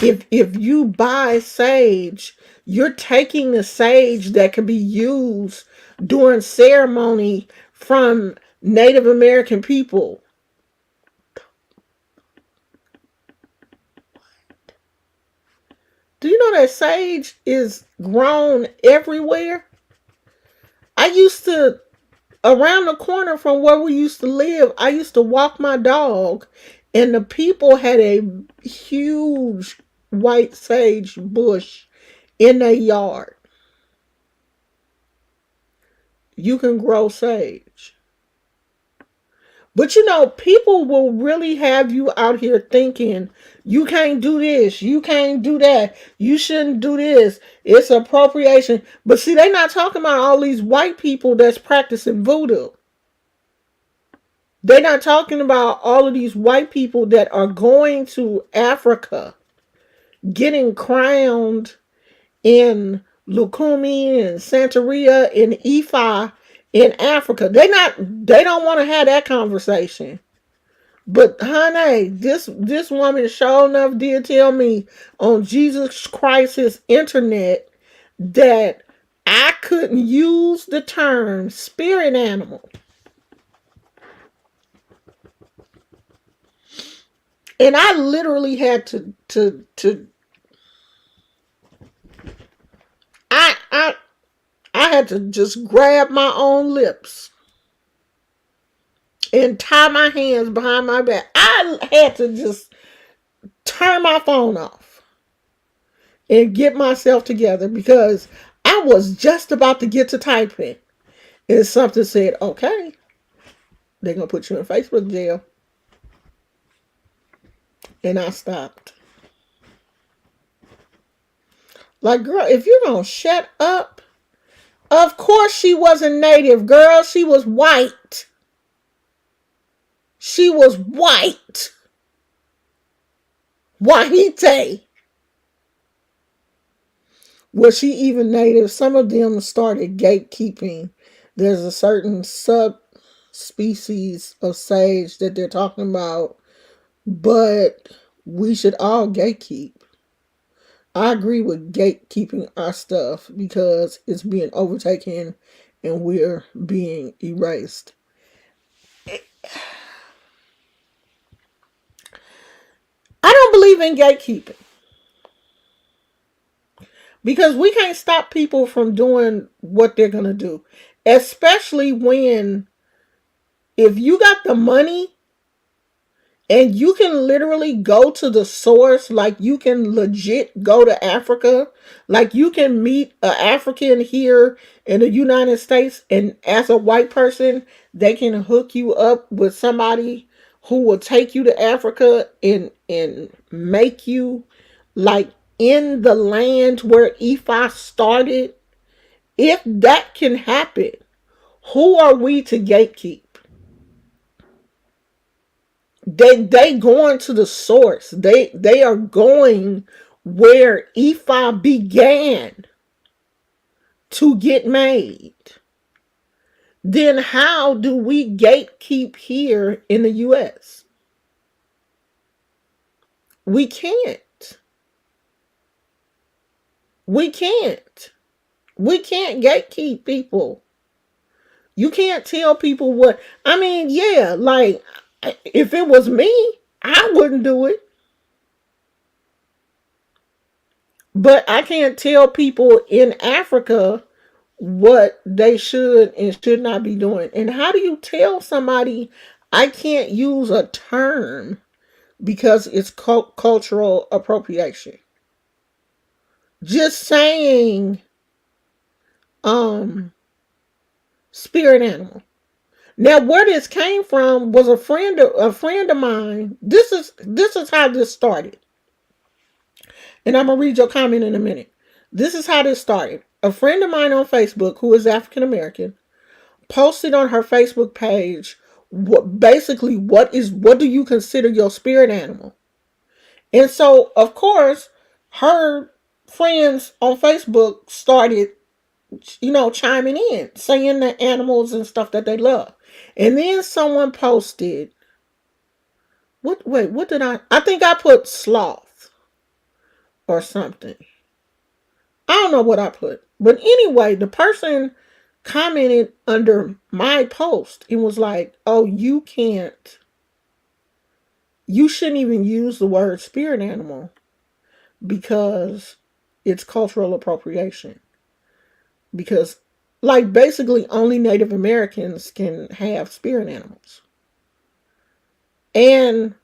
if you buy sage, you're taking the sage that could be used during ceremony from Native American people. Do you know that sage is grown everywhere? I used to, around the corner from where we used to live, I used to walk my dog, and the people had a huge white sage bush in their yard. You can grow sage. But people will really have you out here thinking, you can't do this, you can't do that, you shouldn't do this, it's appropriation. But see, they're not talking about all these white people that's practicing voodoo. They're not talking about all of these white people that are going to Africa, getting crowned in Lukumi and Santeria and Ifa in Africa. They don't want to have that conversation. But honey, this woman sure enough did tell me on Jesus Christ's internet that I couldn't use the term spirit animal. And I literally had to I had to just grab my own lips and tie my hands behind my back. I had to just turn my phone off and get myself together, because I was just about to get to typing and something said, okay, they're going to put you in Facebook jail. And I stopped. Like, girl, if you're going to shut up. Of course she wasn't native, girl. She was white. She was white. White. Was she even native? Some of them started gatekeeping. There's a certain subspecies of sage that they're talking about, but we should all gatekeep. I agree with gatekeeping our stuff because it's being overtaken and we're being erased. I don't believe in gatekeeping, because we can't stop people from doing what they're going to do. Especially when, if you got the money and you can literally go to the source, like you can legit go to Africa, like you can meet an African here in the United States, and as a white person, they can hook you up with somebody who will take you to Africa and make you like in the land where Ifa started. If that can happen, who are we to gatekeep? They going to the source. They are going where Ifa began to get made. Then how do we gatekeep here in the US? We can't. We can't. We can't gatekeep people. You can't tell people what. I mean, yeah, like if it was me, I wouldn't do it. But I can't tell people in Africa what they should and should not be doing. And how do you tell somebody I can't use a term because it's cultural appropriation? Just saying spirit animal. Now, where this came from was a friend of mine. This is how this started. And I'm gonna read your comment in a minute. This is how this started. A friend of mine on Facebook who is African American posted on her Facebook page what do you consider your spirit animal? And so of course her friends on Facebook started chiming in, saying the animals and stuff that they love. And then someone posted, what did I think I put sloth or something. I don't know what I put. But anyway, the person commented under my post and was like, oh, you shouldn't even use the word spirit animal because it's cultural appropriation. Because, like, basically only Native Americans can have spirit animals. And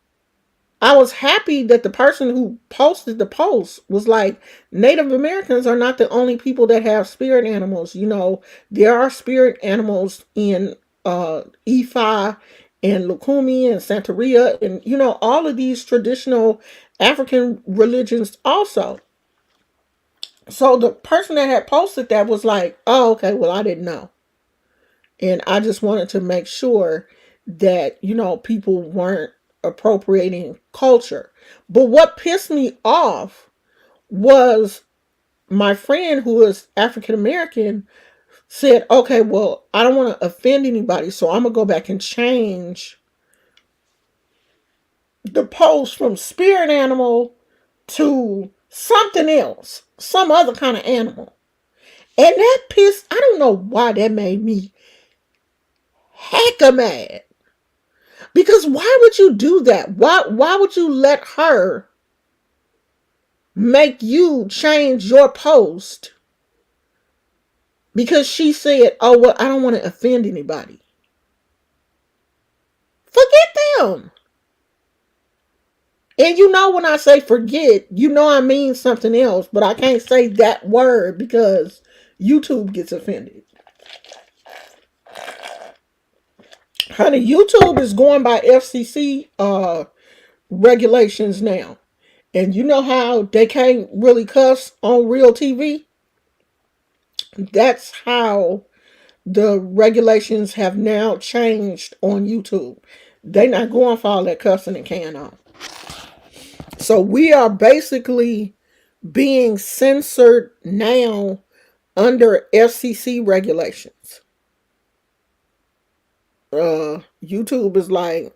I was happy that the person who posted the post was like, Native Americans are not the only people that have spirit animals. There are spirit animals in Ifa and Lukumi and Santeria and, all of these traditional African religions also. So the person that had posted that was like, oh, okay, well, I didn't know. And I just wanted to make sure that, people weren't appropriating culture. But what pissed me off was my friend who is African American said, okay, well, I don't want to offend anybody, so I'm going to go back and change the post from spirit animal to something else, some other kind of animal. And that pissed, I don't know why that made me hecka mad. Because why would you do that? Why would you let her make you change your post because she said, oh, well, I don't want to offend anybody? Forget them. And when I say forget, I mean something else, but I can't say that word because YouTube gets offended. Honey, YouTube is going by FCC regulations now. And you know how they can't really cuss on real TV? That's how the regulations have now changed on YouTube. They're not going for all that cussing and can on. So we are basically being censored now under FCC regulations. YouTube is like,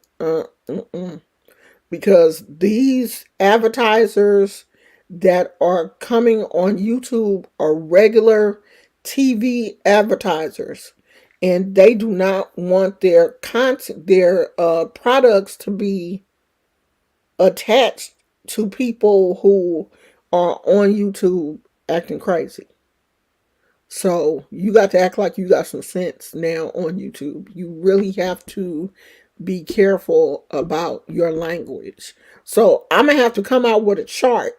because these advertisers that are coming on YouTube are regular TV advertisers, and they do not want their content, their products to be attached to people who are on YouTube acting crazy. So you got to act like you got some sense now on YouTube. You really have to be careful about your language. So I'm going to have to come out with a chart.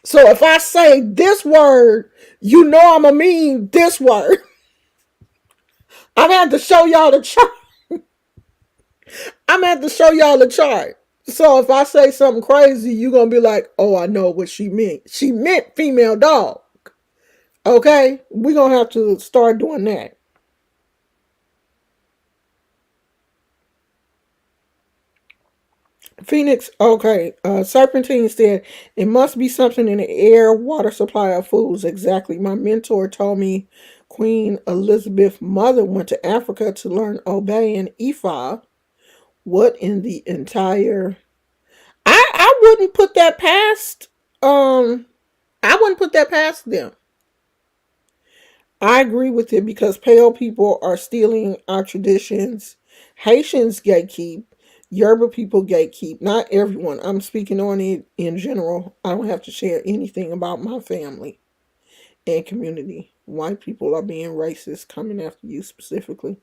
So if I say this word, you know I'm going to mean this word. I'm going to have to show y'all the chart. I'm going to have to show y'all the chart. So if I say something crazy, you're going to be like, oh, I know what she meant. She meant female dog. Okay? We're going to have to start doing that. Phoenix, okay. Serpentine said, it must be something in the air, water supply, or foods. Exactly. My mentor told me Queen Elizabeth's mother went to Africa to learn Obey and Ifa. What in the entire... I wouldn't put that past... I wouldn't put that past them. I agree with it because pale people are stealing our traditions. Haitians gatekeep. Yoruba people gatekeep. Not everyone. I'm speaking on it in general. I don't have to share anything about my family and community. White people are being racist coming after you specifically.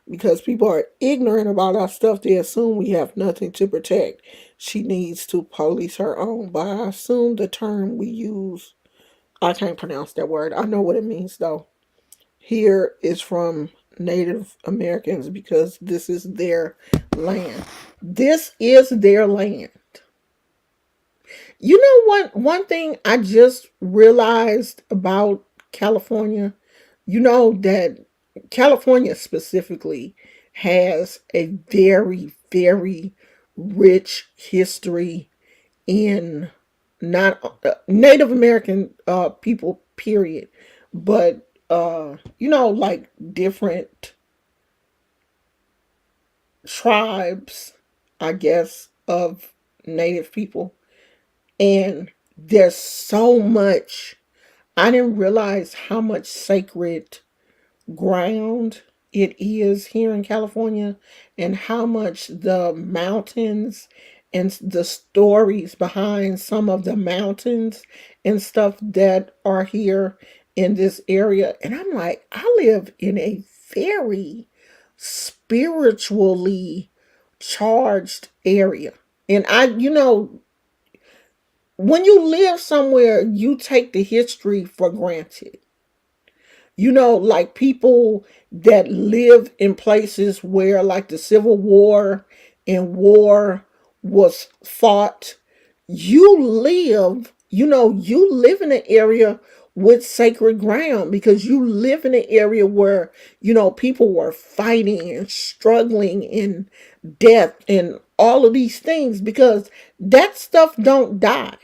Because people are ignorant about our stuff. They assume we have nothing to protect. She needs to police her own. But I assume the term we use, I can't pronounce that word. I know what it means though. Here is from Native Americans because this is their land. This is their land. You know what? One thing I just realized about California, you know that California specifically has a very, very rich history in not Native American people, period, but like different tribes, I guess, of Native people. And there's so much. I didn't realize how much sacred ground it is here in California and how much the mountains and the stories behind some of the mountains and stuff that are here in this area. And I'm like, I live in a very spiritually charged area. And when you live somewhere, you take the history for granted. Like people that live in places where like the Civil War and war was fought, you live in an area with sacred ground because you live in an area where, people were fighting and struggling in death and all of these things because that stuff don't die.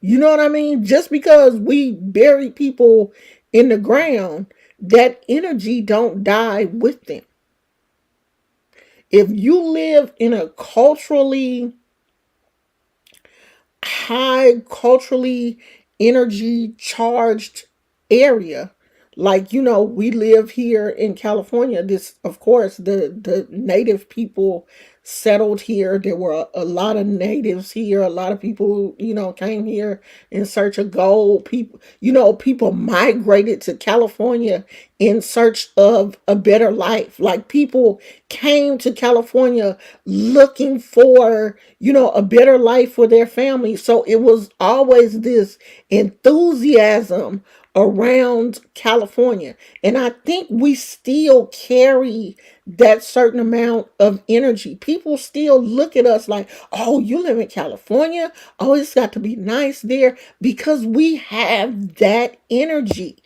You know what I mean? Just because we bury people in the ground, that energy don't die with them. If you live in a culturally energy charged area, like we live here in California, this of course the native people settled here. There were a lot of natives here, a lot of people came here in search of gold. People migrated to California in search of a better life. Like people came to California looking for a better life for their family. So it was always this enthusiasm around California. And I think we still carry that certain amount of energy. People still look at us like, oh, you live in California? Oh, it's got to be nice there because we have that energy.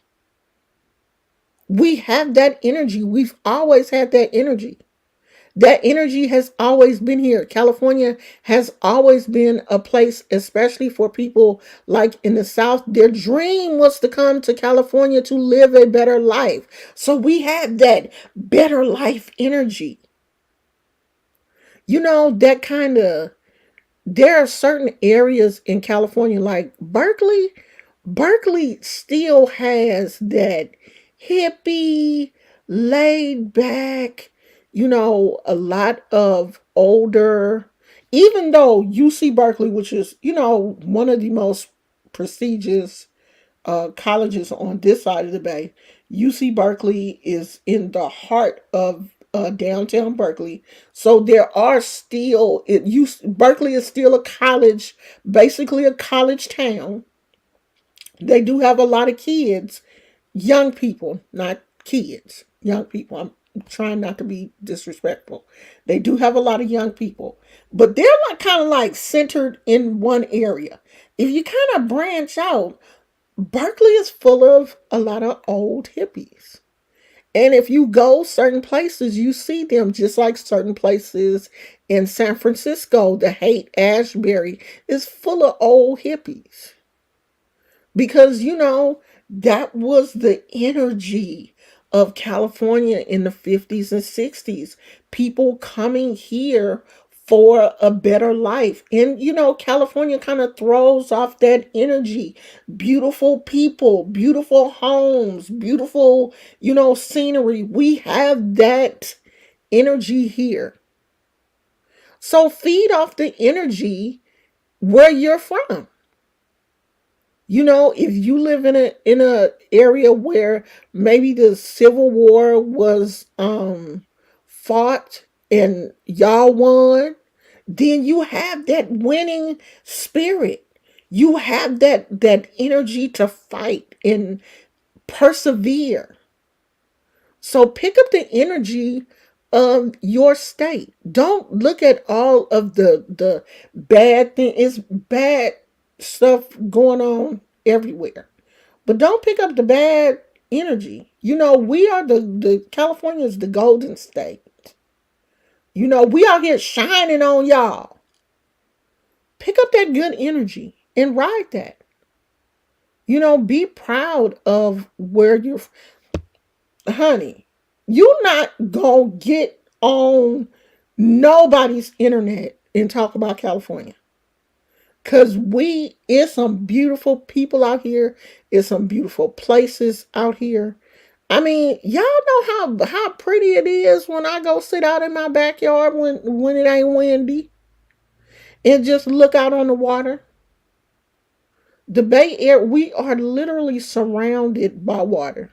We have that energy. We've always had that energy. That energy has always been here. California has always been a place, especially for people like in the South. Their dream was to come to California to live a better life. So we have that better life energy. That kind of, there are certain areas in California like Berkeley. Berkeley still has that hippie, laid back, a lot of older, even though UC Berkeley, which is, one of the most prestigious colleges on this side of the bay. UC Berkeley is in the heart of downtown Berkeley. So there are still, Berkeley is still a college, basically a college town. They do have a lot of kids, young people, not kids, young people. I'm trying not to be disrespectful. They do have a lot of young people, but they're like kind of like centered in one area. If you kind of branch out, Berkeley is full of a lot of old hippies. And if you go certain places, you see them just like certain places in San Francisco. The Haight Ashbury is full of old hippies because, that was the energy of California in the 50s and 60s. People coming here for a better life. And, California kind of throws off that energy. Beautiful people, beautiful homes, beautiful, scenery. We have that energy here. So feed off the energy where you're from. If you live in a area where maybe the Civil War was fought and y'all won, then you have that winning spirit. You have that energy to fight and persevere. So pick up the energy of your state. Don't look at all of the bad thing. It's bad stuff going on everywhere. But don't pick up the bad energy. We are the California is the golden state. We out here shining on y'all. Pick up that good energy and ride that. Be proud of where you're, honey. You're not gonna get on nobody's internet and talk about California. Cause it's some beautiful people out here. It's some beautiful places out here. I mean, y'all know how pretty it is when I go sit out in my backyard when it ain't windy and just look out on the water. The Bay Area, we are literally surrounded by water.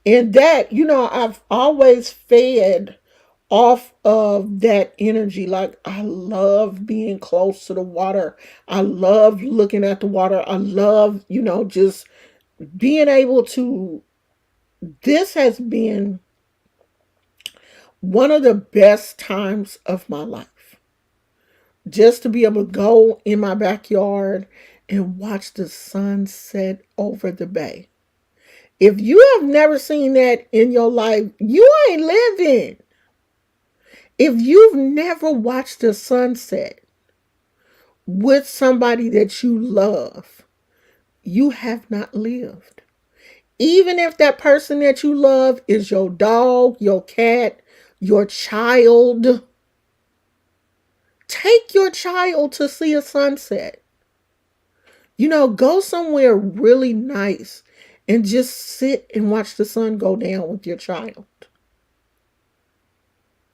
And that, I've always fed off of that energy. Like, I love being close to the water. I love looking at the water. I love, just being able to. This has been one of the best times of my life. Just to be able to go in my backyard and watch the sun set over the bay. If you have never seen that in your life, you ain't living. If you've never watched the sunset with somebody that you love, you have not lived. Even if that person that you love is your dog, your cat, your child, take your child to see a sunset. Go somewhere really nice and just sit and watch the sun go down with your child.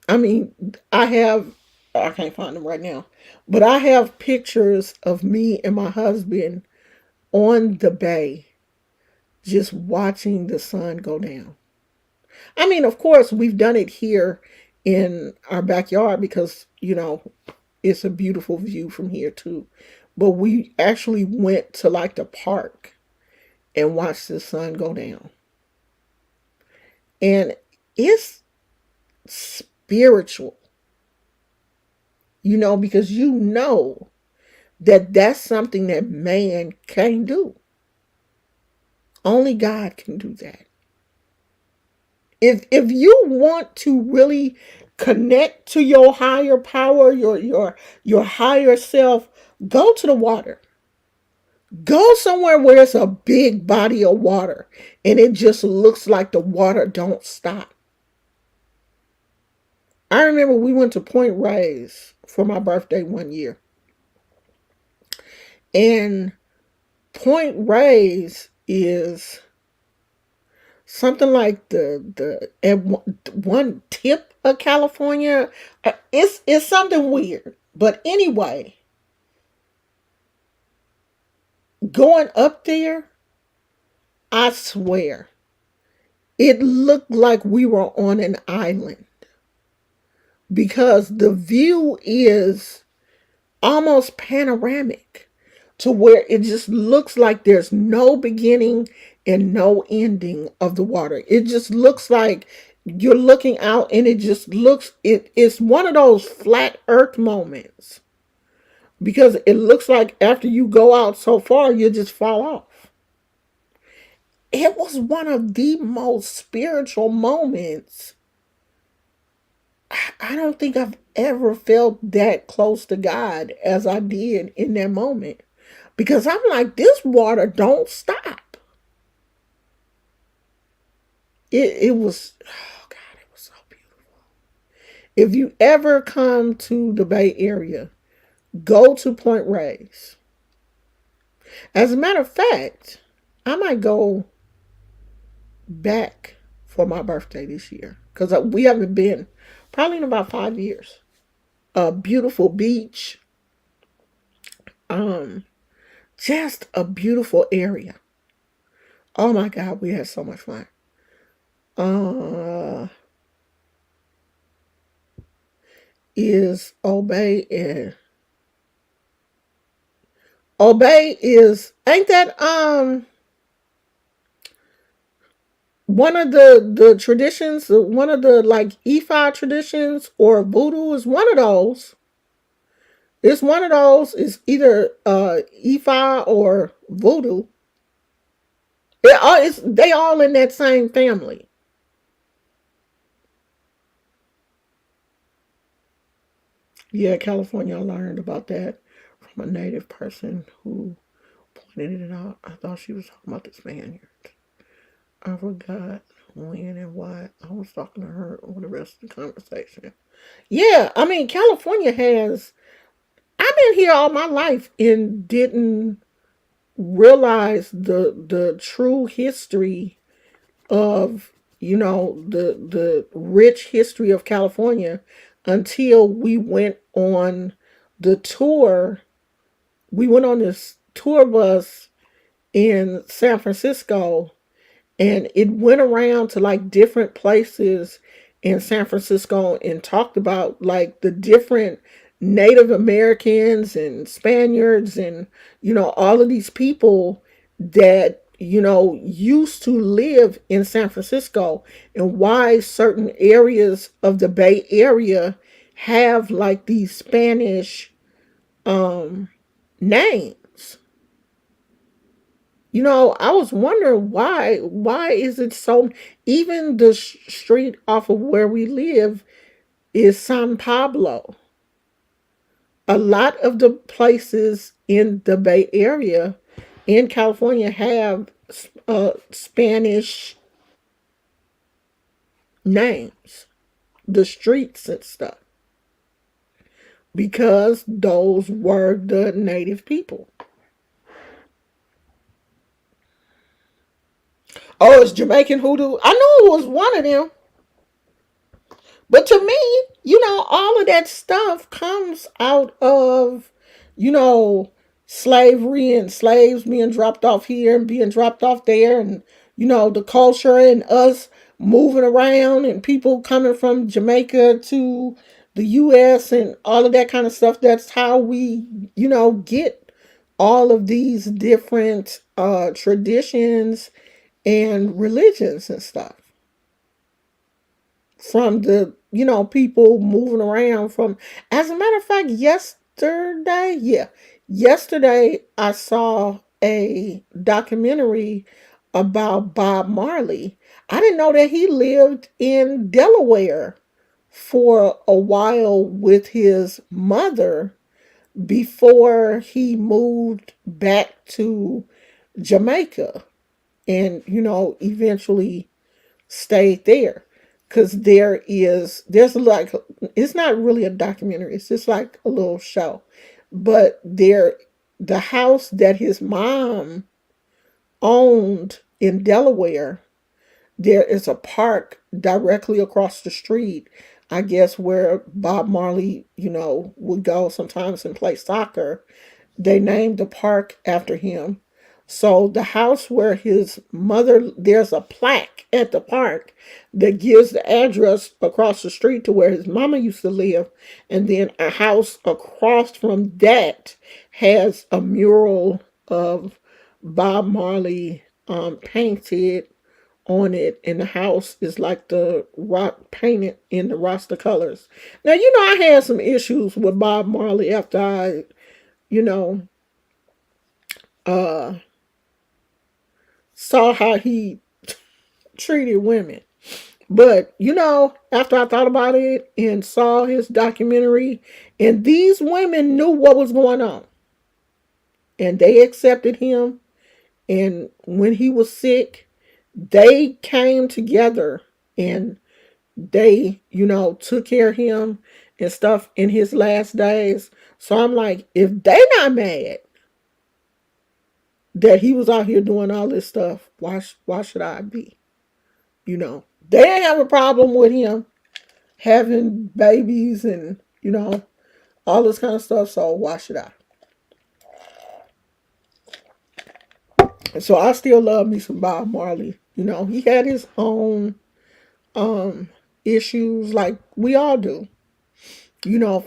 I mean, I can't find them right now, but I have pictures of me and my husband on the bay just watching the sun go down. I mean, of course, we've done it here in our backyard because, it's a beautiful view from here too. But we actually went to like the park and watched the sun go down. And it's spiritual, because that that's something that man can't do. Only God can do that. If you want to really connect to your higher power, your higher self, go to the water. Go somewhere where it's a big body of water and it just looks like the water don't stop. I remember we went to Point Reyes for my birthday one year. And Point Reyes is something like the at one tip of California. It's something weird. But anyway, going up there, I swear, it looked like we were on an island because the view is almost panoramic to where it just looks like there's no beginning and no ending of the water. It just looks like you're looking out and it just looks it's one of those flat earth moments because it looks like after you go out so far you just fall off. It was one of the most spiritual moments. I don't think I've ever felt that close to God as I did in that moment. Because I'm like, this water don't stop. It was, oh God, it was so beautiful. If you ever come to the Bay Area, go to Point Reyes. As a matter of fact, I might go back for my birthday this year because we haven't been probably in about 5 years. A beautiful beach, um, just a beautiful area. Oh my God, we had so much fun. Uh, is Obey and Obey is ain't that one of the traditions, one of the like Ifa traditions or voodoo is one of those. It's one of those. It's either Ifa or voodoo. They all in that same family. Yeah, California. I learned about that from a native person who pointed it out. I thought she was talking about the Spaniards. I forgot when and why I was talking to her on the rest of the conversation. Yeah, I mean, California has. I've been here all my life and didn't realize the true history of the rich history of California until we went on the tour. We went on this tour bus in San Francisco and it went around to like different places in San Francisco and talked about like the different Native Americans and Spaniards and all of these people that used to live in San Francisco and why certain areas of the Bay Area have like these Spanish um names. I was wondering why is it so, even the street off of where we live is San Pablo. A lot of the places in the Bay Area in California have Spanish names, the streets and stuff, because those were the native people. Oh, it's Jamaican hoodoo. I knew it was one of them. But to me, all of that stuff comes out of, you know, slavery and slaves being dropped off here and being dropped off there, and, the culture and us moving around and people coming from Jamaica to the US and all of that kind of stuff. That's how we, get all of these different traditions and religions and stuff from the people moving around from. As a matter of fact, yesterday I saw a documentary about Bob Marley. I didn't know that he lived in Delaware for a while with his mother before he moved back to Jamaica and eventually stayed there, because there's like, it's not really a documentary, it's just like a little show, but the house that his mom owned in Delaware, there is a park directly across the street, I guess, where Bob Marley would go sometimes and play soccer. They named the park after him. So the house where his mother, there's a plaque at the park that gives the address across the street to where his mama used to live. And then a house across from that has a mural of Bob Marley painted on it, and the house is like the rock painted in the Rasta colors. Now, I had some issues with Bob Marley after I, you know, uh, saw how he treated women. But, after I thought about it and saw his documentary, and these women knew what was going on, and they accepted him. And when he was sick, they came together and they, took care of him and stuff in his last days. So I'm like, if they not mad that he was out here doing all this stuff, why should I be? They didn't have a problem with him having babies and, all this kind of stuff. So why should I? So I still love me some Bob Marley. He had his own um issues like we all do.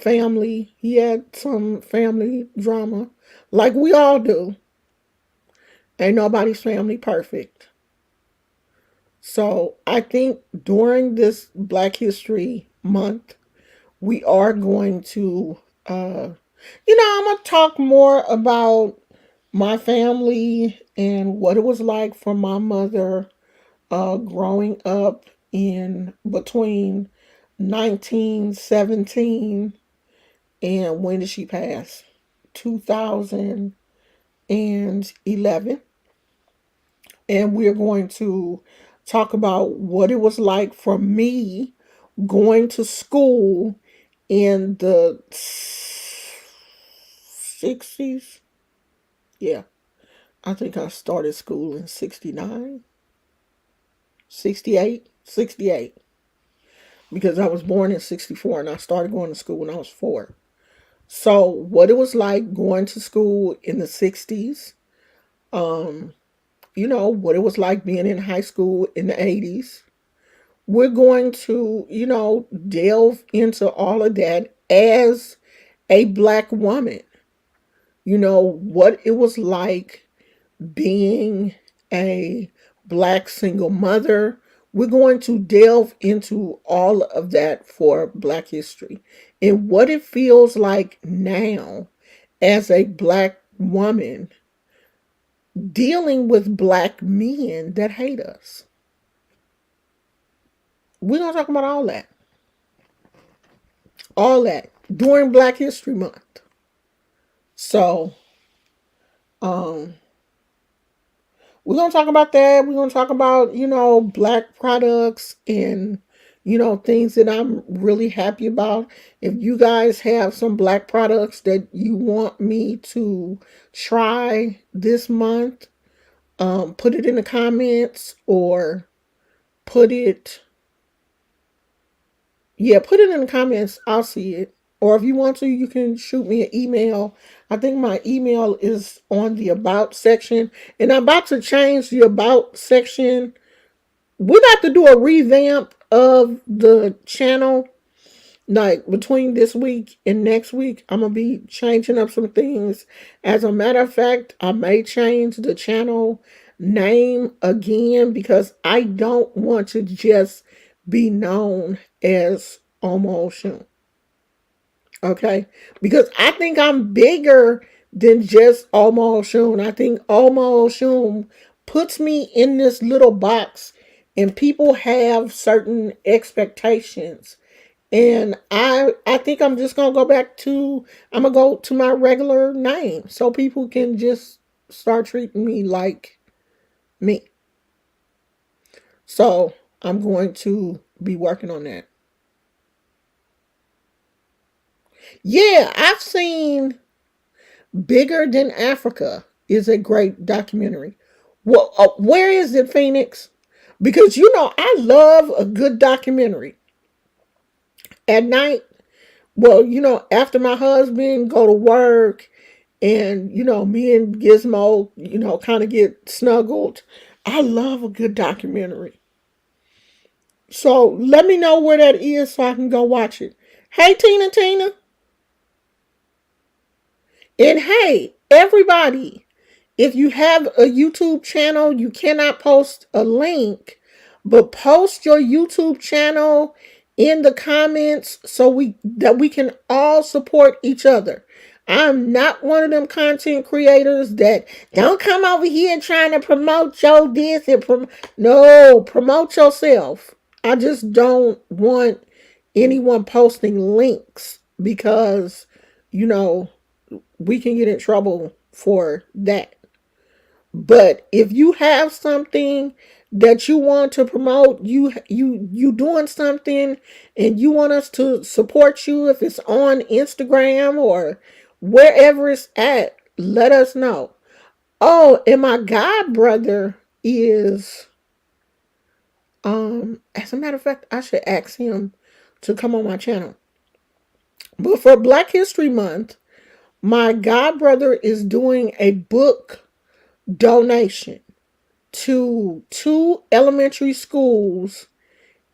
Family. He had some family drama like we all do. Ain't nobody's family perfect. So I think during this Black History Month, we are going to, I'm going to talk more about my family and what it was like for my mother growing up in between 1917 and when did she pass? 2011. And we're going to talk about what it was like for me going to school in the 60s. Yeah, I think I started school in 69, 68, 68. Because I was born in 64 and I started going to school when I was 4. So, what it was like going to school in the 60s, what it was like being in high school in the 80s. We're going to, delve into all of that as a Black woman. What it was like being a Black single mother. We're going to delve into all of that for Black history and what it feels like now as a Black woman dealing with Black men that hate us. We're going to talk about all that. All that during Black History Month. So, we're going to talk about that. We're going to talk about, Black products and, things that I'm really happy about. If you guys have some Black products that you want me to try this month, put it in the comments or put it, put it in the comments. I'll see it. Or if you want to, you can shoot me an email. I think my email is on the About section. And I'm about to change the About section. We're about to do a revamp of the channel. Like between this week and next week, I'm going to be changing up some things. As a matter of fact, I may change the channel name again because I don't want to just be known as Omo Oshun. Okay, because I think I'm bigger than just Omo Oshun. I think Omo Oshun puts me in this little box, and people have certain expectations. And I think I'm just gonna go back to my regular name, so people can just start treating me like me. So I'm going to be working on that. Yeah, I've seen Bigger Than Africa is a great documentary. Well, where is it, Phoenix? Because I love a good documentary at night. Well, after my husband go to work And, me and Gizmo, kind of get snuggled. I love a good documentary. So let me know where that is so I can go watch it. Hey, Tina. And hey, everybody, if you have a YouTube channel, you cannot post a link, but post your YouTube channel in the comments so we can all support each other. I'm not one of them content creators that don't come over here trying to promote your this and no, promote yourself. I just don't want anyone posting links because, you know, we can get in trouble for that. But if you have something that you want to promote, you doing something and you want us to support you, if it's on Instagram or wherever it's at, let us know. Oh, and my god brother is as a matter of fact, I should ask him to come on my channel. But for Black History Month, my god brother is doing a book donation to 2 elementary schools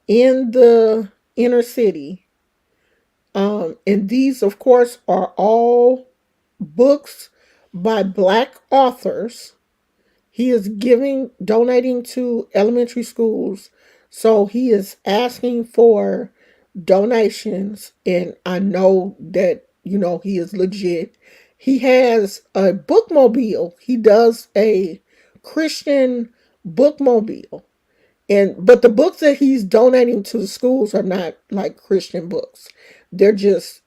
in the inner city. And these, of course, are all books by Black authors. He is donating to elementary schools. So he is asking for donations. And I know that, he is legit. He has a bookmobile. He does a Christian bookmobile. But the books that he's donating to the schools are not like Christian books. They're just,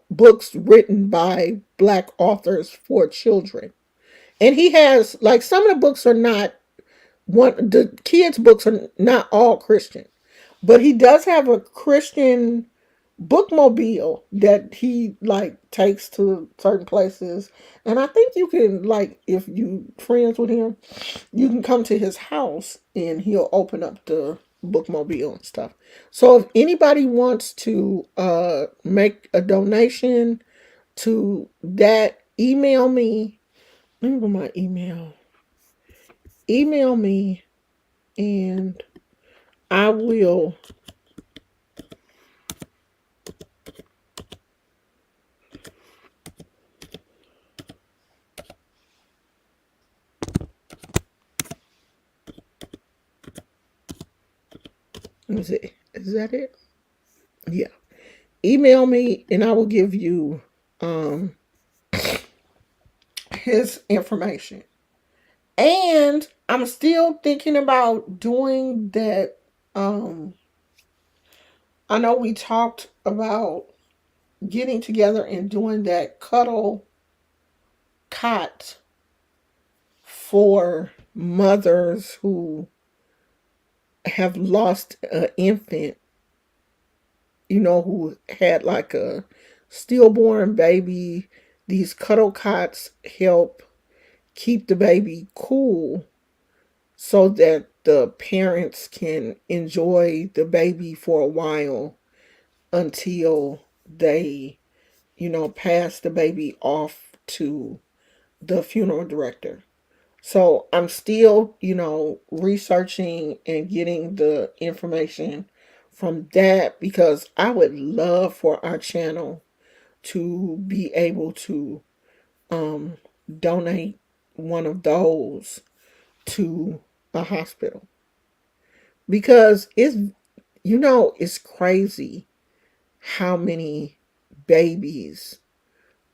books written by Black authors for children. And he has like some of the books are not the kids' books are not all Christian. But he does have a Christian bookmobile that he like takes to certain places. And I think you can, like, if you friends with him, you can come to his house and he'll open up the bookmobile and stuff. So if anybody wants to make a donation to that, email me. Let me put my email. Email me and I will let me see. Is that it? Yeah. Email me and I will give you his information. And I'm still thinking about doing that. I know we talked about getting together and doing that cuddle cot for mothers who have lost an infant, who had like a stillborn baby. These cuddle cots help keep the baby cool so that the parents can enjoy the baby for a while until they, pass the baby off to the funeral director. So I'm still, researching and getting the information from that because I would love for our channel to be able to donate one of those to a hospital because it's crazy how many babies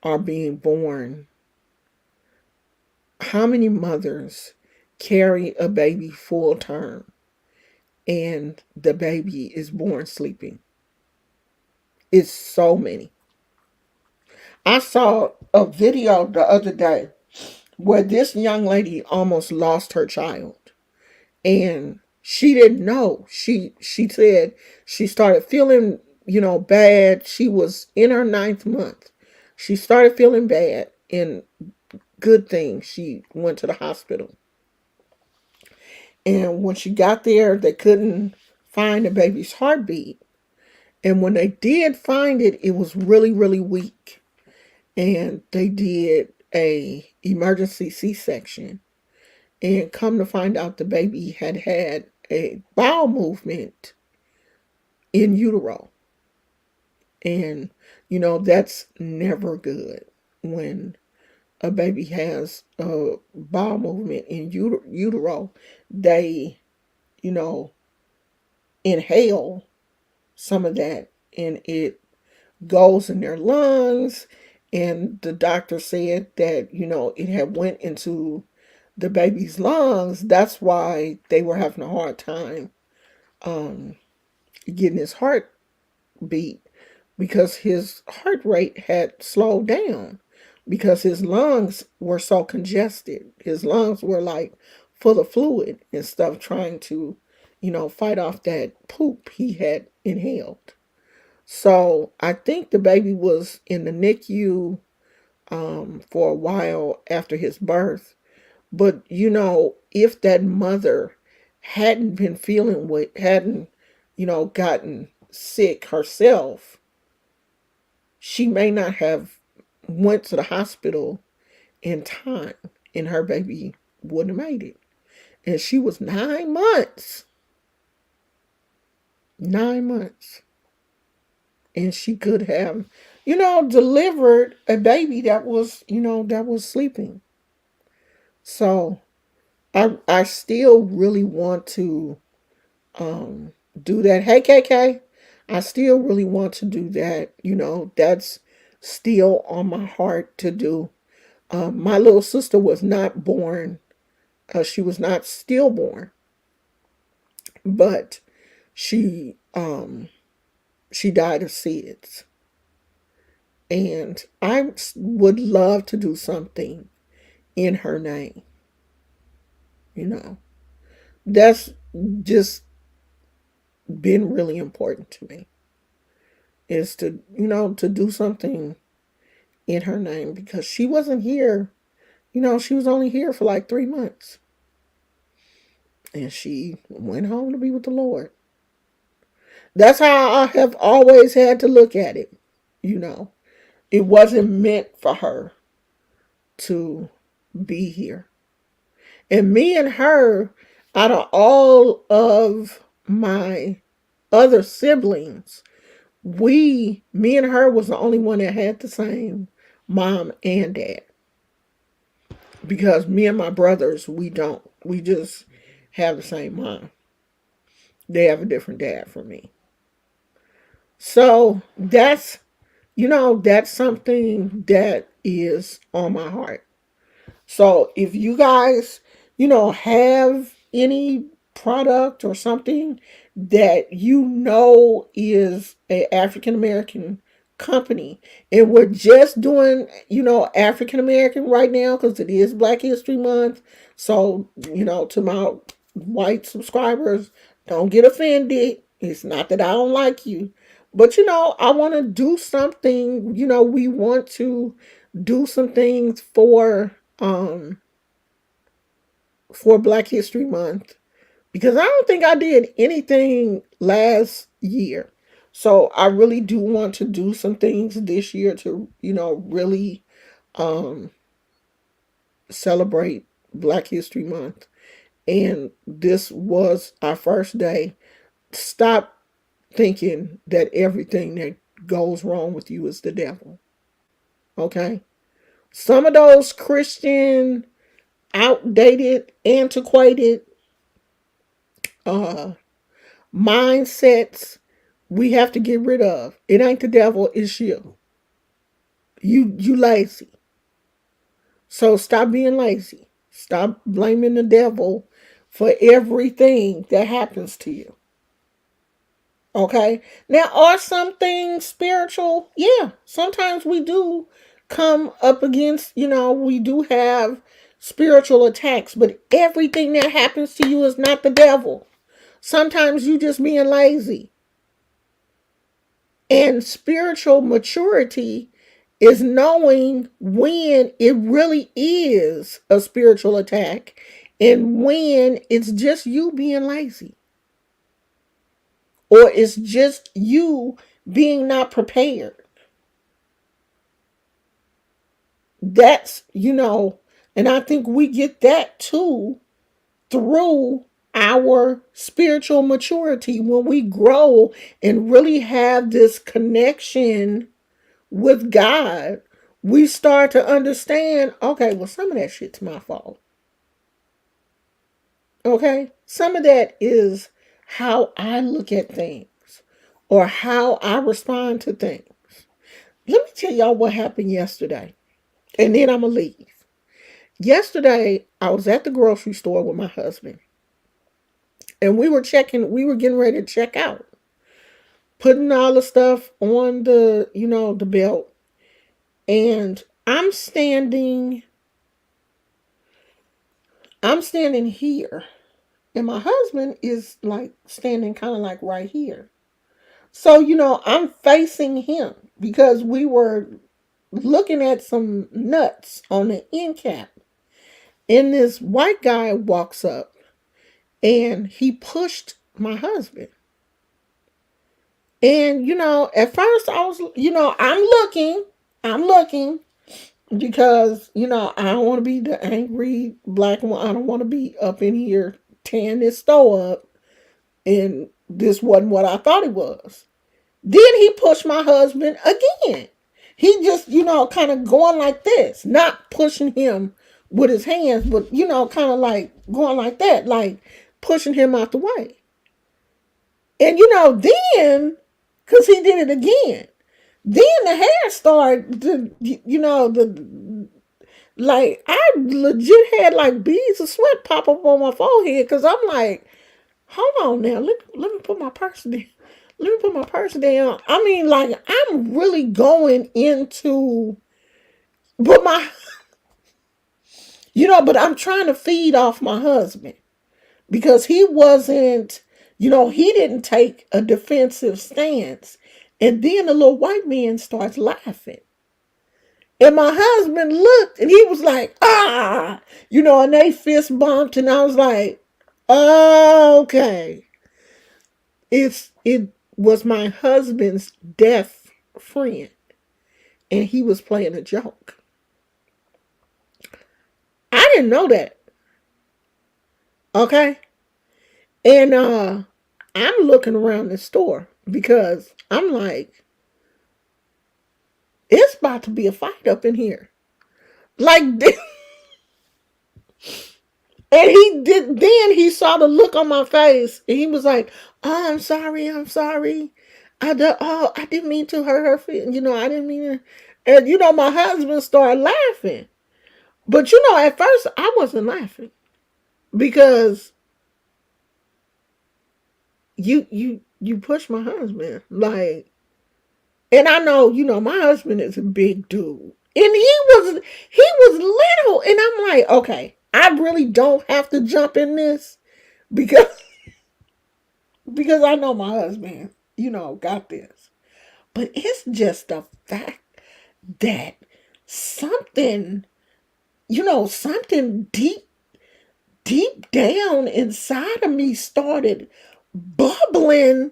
are being born. How many mothers carry a baby full term and the baby is born sleeping? It's so many. I saw a video the other day where this young lady almost lost her child. And she didn't know. She said she started feeling, bad. She was in her 9th month. She started feeling bad, and good thing she went to the hospital. And when she got there, they couldn't find the baby's heartbeat. And when they did find it, it was really, really weak. And they did a emergency C-section, and come to find out the baby had had a bowel movement in utero. And, that's never good when a baby has a bowel movement in utero. They, you know, inhale some of that and it goes in their lungs. And the doctor said that, it had went into the baby's lungs. That's why they were having a hard time um, getting his heart beat, because his heart rate had slowed down because his lungs were so congested. His lungs were like full of fluid and stuff, trying to, fight off that poop he had inhaled. So I think the baby was in the NICU for a while after his birth. But if that mother hadn't been feeling hadn't, gotten sick herself, she may not have went to the hospital in time, and her baby wouldn't have made it. And she was 9 months. 9 months. And she could have, delivered a baby that was, that was sleeping. So I still really want to do that. Hey, KK, I still really want to do that. That's still on my heart to do. My little sister was not born. She was not stillborn, but she died of SIDS. And I would love to do something in her name. That's just been really important to me, is to, to do something in her name, because she wasn't here. She was only here for like 3 months. And she went home to be with the Lord. That's how I have always had to look at it. It wasn't meant for her to be here. And me and her, out of all of my other siblings, me and her was the only one that had the same mom and dad. Because me and my brothers, we don't. We just have the same mom. They have a different dad from me. So that's something that is on my heart. So if you guys, have any product or something that is a African American company, and we're just doing, African American right now because it is Black History Month. So, to my white subscribers, don't get offended. It's not that I don't like you, but I want to do something. We want to do some things for Black History Month, because I don't think I did anything last year. So I really do want to do some things this year to, really celebrate Black History Month. And this was our first day. Stop thinking that everything that goes wrong with you is the devil. Okay? Some of those Christian, outdated, antiquated mindsets we have to get rid of. It ain't the devil, it's you. You lazy. So stop being lazy. Stop blaming the devil for everything that happens to you. Okay? Now, are some things spiritual? Yeah. Sometimes we do come up against, we do have spiritual attacks, but everything that happens to you is not the devil. Sometimes you just being lazy. And spiritual maturity is knowing when it really is a spiritual attack and when it's just you being lazy. Or it's just you being not prepared. That's, and I think we get that too through our spiritual maturity when we grow and really have this connection with God. We start to understand, okay, well, some of that shit's my fault. Okay? Some of that is how I look at things or how I respond to things. Let me tell y'all what happened yesterday, and then I'm going to leave. Yesterday, I was at the grocery store with my husband, and we were getting ready to check out, putting all the stuff on the belt, and I'm standing here, and my husband is like standing kind of like right here. So, I'm facing him because we were looking at some nuts on the end cap. And this white guy walks up and he pushed my husband. And, at first I was, I'm looking because, I don't want to be the angry black one. I don't want to be up in here tearing this store up. And this wasn't what I thought it was. Then he pushed my husband again. He just, kind of going like this, not pushing him with his hands, but, kind of like going like that, like pushing him out the way. And, then, because he did it again, then the hair started, like, I legit had like beads of sweat pop up on my forehead because I'm like, hold on now, let me put my purse down. Let me put my purse down. I mean, like, I'm really going into, but but I'm trying to feed off my husband because he wasn't, he didn't take a defensive stance. And then the little white man starts laughing. And my husband looked and he was like, ah, and they fist bumped. And I was like, okay. It was my husband's deaf friend. And he was playing a joke. I didn't know that. Okay. And I'm looking around the store because I'm like, it's about to be a fight up in here. Like this. And then he saw the look on my face and he was like, oh, I'm sorry. I didn't mean to hurt her feelings. I didn't mean to. And, my husband started laughing. But, at first I wasn't laughing because you pushed my husband. Like, and I know, my husband is a big dude. And he was little. And I'm like, okay, I really don't have to jump in this because I know my husband, got this. But it's just the fact that something, something deep down inside of me started bubbling.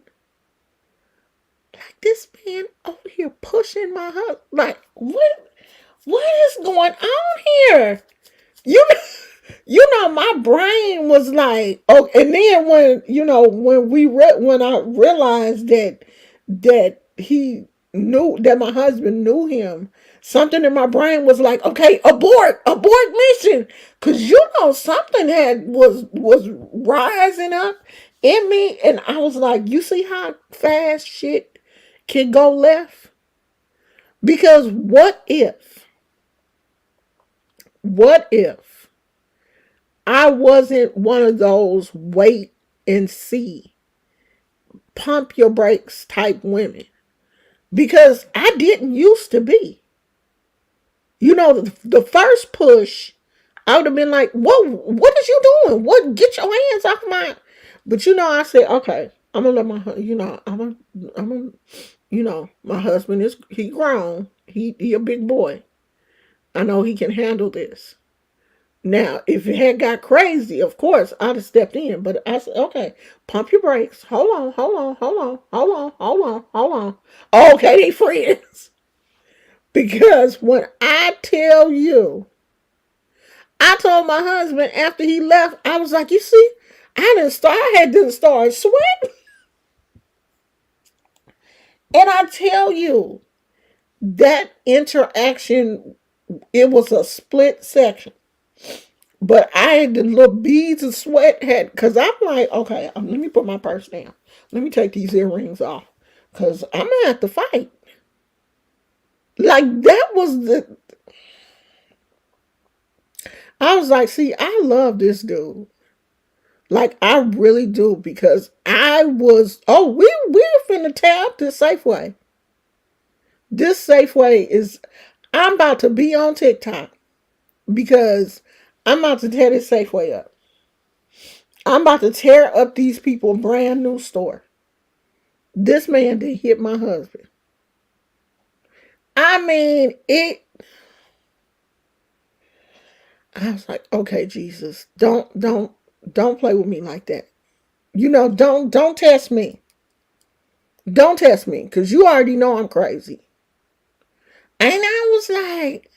Like, this man over here pushing my husband. Like, what is going on here? My brain was like, oh, and then when I realized that he knew that my husband knew him, something in my brain was like, okay, abort mission, because something was rising up in me, and I was like, you see how fast shit can go left? Because what if I wasn't one of those wait and see, pump your brakes type women? Because I didn't used to be. The first push, I would have been like, what is you doing? What? Get your hands off my. But I said, okay, I'm gonna let my husband he grown. He a big boy. I know he can handle this. Now, if it had got crazy, of course, I'd have stepped in. But I said, okay, pump your brakes. Hold on. Okay, they friends. Because when I tell you, I told my husband after he left, I was like, you see, I didn't start sweating. And I tell you, that interaction, it was a split second. But I had the little beads of sweat because I'm like, okay, let me put my purse down. Let me take these earrings off. Because I'm going to have to fight. Like, that was I was like, see, I love this dude. Like, I really do. Because we're finna tap this Safeway. This Safeway I'm about to be on TikTok. Because I'm about to tear this Safeway up. I'm about to tear up these people brand new store. This man did hit my husband. I mean, I was like, okay, Jesus, don't play with me like that. Don't test me. Don't test me, because you already know I'm crazy. And I was like,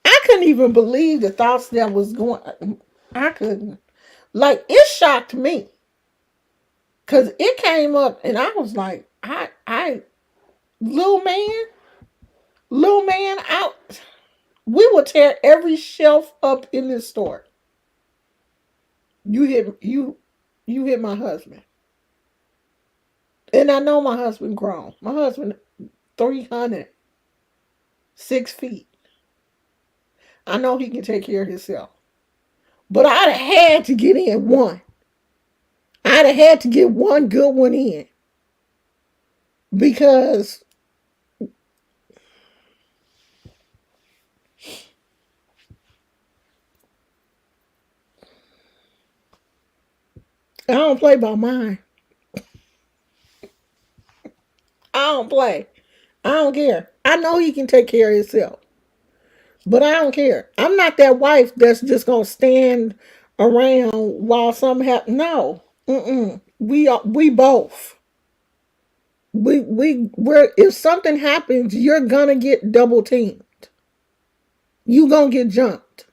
I couldn't even believe the thoughts that was going. I couldn't. Like, it shocked me. Because it came up and I was like, little man, out. We will tear every shelf up in this store. You hit my husband. And I know my husband grown. My husband 306 feet. I know he can take care of himself. But I'd have had to get in one. I'd have had to get one good one in. Because I don't play by mine. I don't play. I don't care. I know he can take care of himself. But I don't care. I'm not that wife that's just gonna stand around while something happens. No. Mm-mm. We both. We're if something happens, you're gonna get double teamed. You gonna get jumped.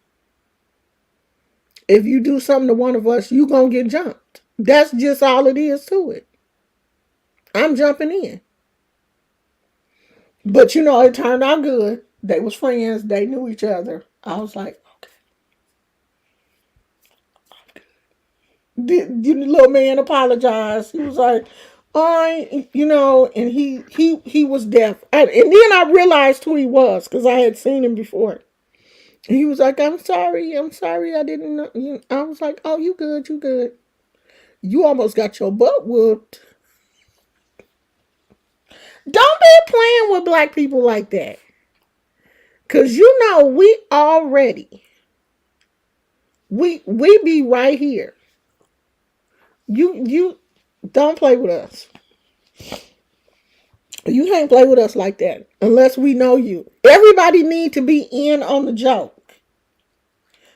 If you do something to one of us, you gonna get jumped. That's just all it is to it. I'm jumping in. But it turned out good. They was friends. They knew each other. I was like, okay. The little man apologized. He was like, and he was deaf. And then I realized who he was because I had seen him before. He was like, I'm sorry, I didn't know. I was like, oh, you good, you good. You almost got your butt whooped. Don't be playing with black people like that. Because we already, we be right here. You don't play with us. You can't play with us like that unless we know you. Everybody need to be in on the joke.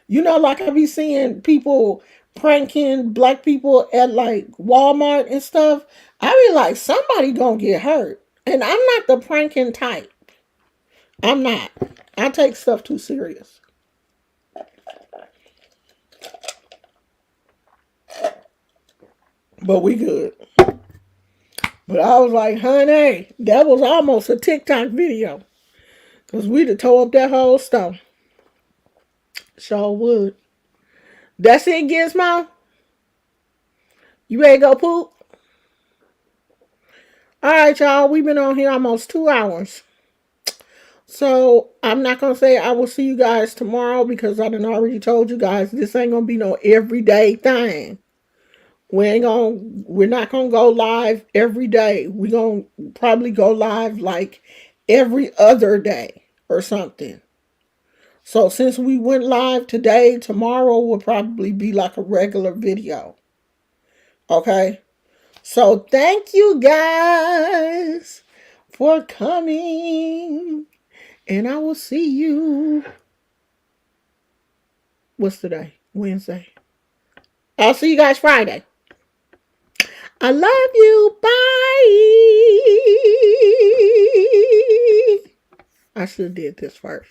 Like I be seeing people pranking black people at like Walmart and stuff. I be like, somebody gonna get hurt. And I'm not the pranking type. I'm not. I take stuff too serious. But we good. But I was like, honey, that was almost a TikTok video. Because we'd have tore up that whole stuff. Sure would. That's it, Gizmo? You ready to go poop? Alright, y'all. We've been on here almost 2 hours. So, I'm not going to say I will see you guys tomorrow because I done already told you guys this ain't going to be no everyday thing. We're not going to go live every day. We're going to probably go live like every other day or something. So since we went live today, tomorrow will probably be like a regular video. Okay? So thank you guys for coming. And I will see you. What's today? Wednesday. I'll see you guys Friday. I love you. Bye. should have did this first.